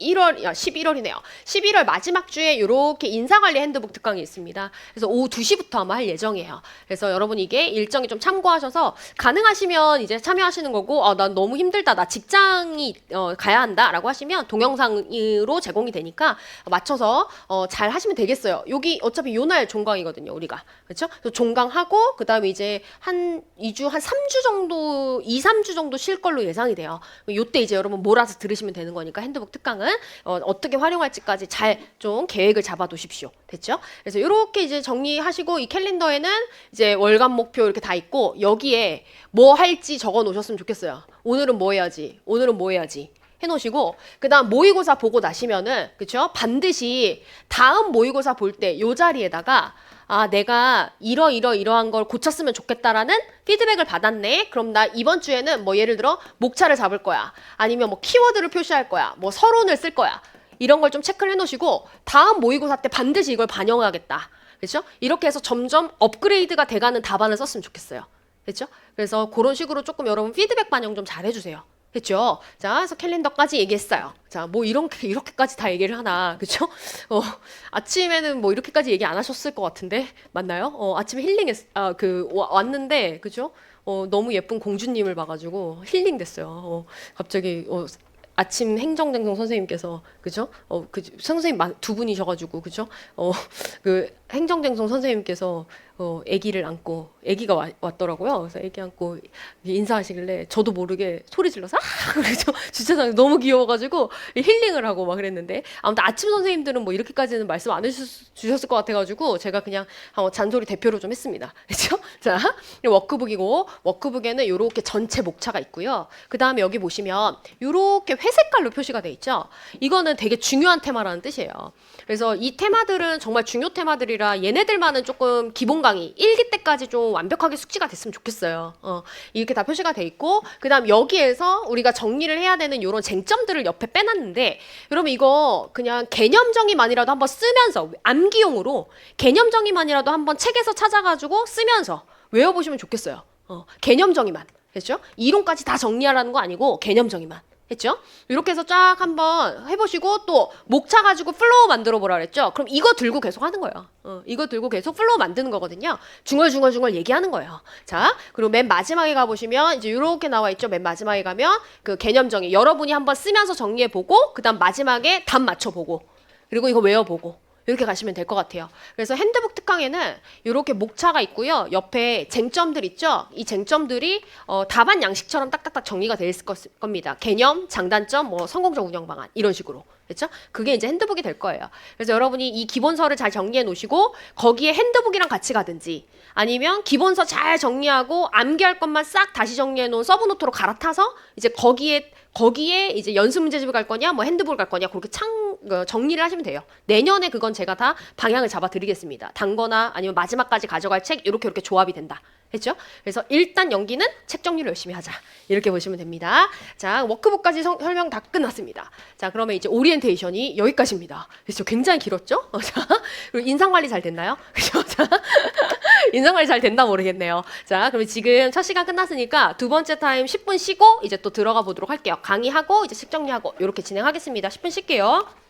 11월이네요. 11월 마지막 주에 이렇게 인사관리 핸드북 특강이 있습니다. 그래서 오후 2시부터 아마 할 예정이에요. 그래서 여러분 이게 일정이 좀 참고하셔서 가능하시면 이제 참여하시는 거고 난 너무 힘들다. 나 직장이 가야 한다. 라고 하시면 동영상으로 제공이 되니까 맞춰서 잘 하시면 되겠어요. 여기 어차피 요날 종강이거든요. 우리가. 그렇죠? 그래서 종강하고 그다음에 이제 한 2주, 한 3주 정도 2, 3주 정도 쉴 걸로 예상이 돼요. 요때 이제 여러분 몰아서 들으시면 되는 거니까 핸드북 특강은 어떻게 활용할지까지 잘 좀 계획을 잡아 두십시오. 됐죠? 그래서 이렇게 이제 정리하시고 이 캘린더에는 이제 월간 목표 이렇게 다 있고 여기에 뭐 할지 적어 놓으셨으면 좋겠어요. 오늘은 뭐 해야지. 해놓으시고 그다음 모의고사 보고 나시면은 그쵸? 반드시 다음 모의고사 볼 때 요 자리에다가 내가 이러한 걸 고쳤으면 좋겠다라는 피드백을 받았네. 그럼 나 이번 주에는 뭐 예를 들어 목차를 잡을 거야. 아니면 뭐 키워드를 표시할 거야. 뭐 서론을 쓸 거야. 이런 걸 좀 체크를 해놓으시고 다음 모의고사 때 반드시 이걸 반영하겠다. 그렇죠? 이렇게 해서 점점 업그레이드가 돼가는 답안을 썼으면 좋겠어요. 그렇죠? 그래서 그런 식으로 조금 여러분 피드백 반영 좀 잘 해주세요. 됐죠? 자, 그래서 캘린더까지 얘기했어요. 자, 뭐 이렇게까지 다 얘기를 하나, 그쵸? 아침에는 뭐 이렇게까지 얘기 안 하셨을 것 같은데, 맞나요? 아침에 왔는데, 그죠? 너무 예쁜 공주님을 봐가지고 힐링 됐어요. 갑자기, 아침 행정장성 선생님께서, 그죠? 선생님 두 분이셔가지고, 그죠? 행정쟁송 선생님께서 아기를 안고 아기가 왔더라고요. 그래서 아기 안고 인사하시길래 저도 모르게 소리 질러서 그래서 주차장에 너무 귀여워가지고 힐링을 하고 막 그랬는데 아무튼 아침 선생님들은 뭐 이렇게까지는 말씀 안 해주셨을 것 같아가지고 제가 그냥 잔소리 대표로 좀 했습니다. 그렇죠? 자, 워크북이고 워크북에는 이렇게 전체 목차가 있고요. 그 다음에 여기 보시면 이렇게 회색깔로 표시가 돼 있죠. 이거는 되게 중요한 테마라는 뜻이에요. 그래서 이 테마들은 정말 중요 테마들이라 얘네들만은 조금 기본 강의 1기 때까지 좀 완벽하게 숙지가 됐으면 좋겠어요. 이렇게 다 표시가 돼 있고 그다음 여기에서 우리가 정리를 해야 되는 이런 쟁점들을 옆에 빼놨는데 여러분 이거 그냥 개념 정의만이라도 한번 쓰면서 암기용으로 개념 정의만이라도 한번 책에서 찾아가지고 쓰면서 외워보시면 좋겠어요. 개념 정의만. 됐죠? 이론까지 다 정리하라는 거 아니고 개념 정의만. 했죠? 이렇게 해서 쫙 한번 해보시고 또 목차 가지고 플로우 만들어 보라 그랬죠? 그럼 이거 들고 계속 하는 거예요. 이거 들고 계속 플로우 만드는 거거든요. 중얼중얼 얘기하는 거예요. 자, 그리고 맨 마지막에 가보시면 이제 이렇게 나와 있죠? 맨 마지막에 가면 그 개념 정의 여러분이 한번 쓰면서 정리해 보고 그 다음 마지막에 답 맞춰보고 그리고 이거 외워보고 이렇게 가시면 될 것 같아요. 그래서 핸드북 특강에는 이렇게 목차가 있고요. 옆에 쟁점들 있죠? 이 쟁점들이 답안 양식처럼 딱딱딱 정리가 되어 있을 겁니다. 개념, 장단점, 뭐 성공적 운영 방안 이런 식으로. 그렇죠? 그게 이제 핸드북이 될 거예요. 그래서 여러분이 이 기본서를 잘 정리해 놓으시고 거기에 핸드북이랑 같이 가든지 아니면 기본서 잘 정리하고 암기할 것만 싹 다시 정리해 놓은 서브노트로 갈아타서 이제 거기에 이제 연습 문제집을 갈 거냐, 뭐 핸드북을 갈 거냐, 그렇게 정리를 하시면 돼요. 내년에 그건 제가 다 방향을 잡아 드리겠습니다. 단거나 아니면 마지막까지 가져갈 책, 이렇게 조합이 된다. 했죠? 그래서 일단 연기는 책 정리를 열심히 하자. 이렇게 보시면 됩니다. 자, 워크북까지 설명 다 끝났습니다. 자, 그러면 이제 오리엔테이션이 여기까지입니다. 그렇죠? 굉장히 길었죠? 자, 그리고 인상 관리 잘 됐나요? 그렇죠? 자, 인상 관리 잘 됐나 모르겠네요. 자, 그럼 지금 첫 시간 끝났으니까 두 번째 타임 10분 쉬고 이제 또 들어가 보도록 할게요. 강의하고 이제 책 정리하고 이렇게 진행하겠습니다. 10분 쉴게요.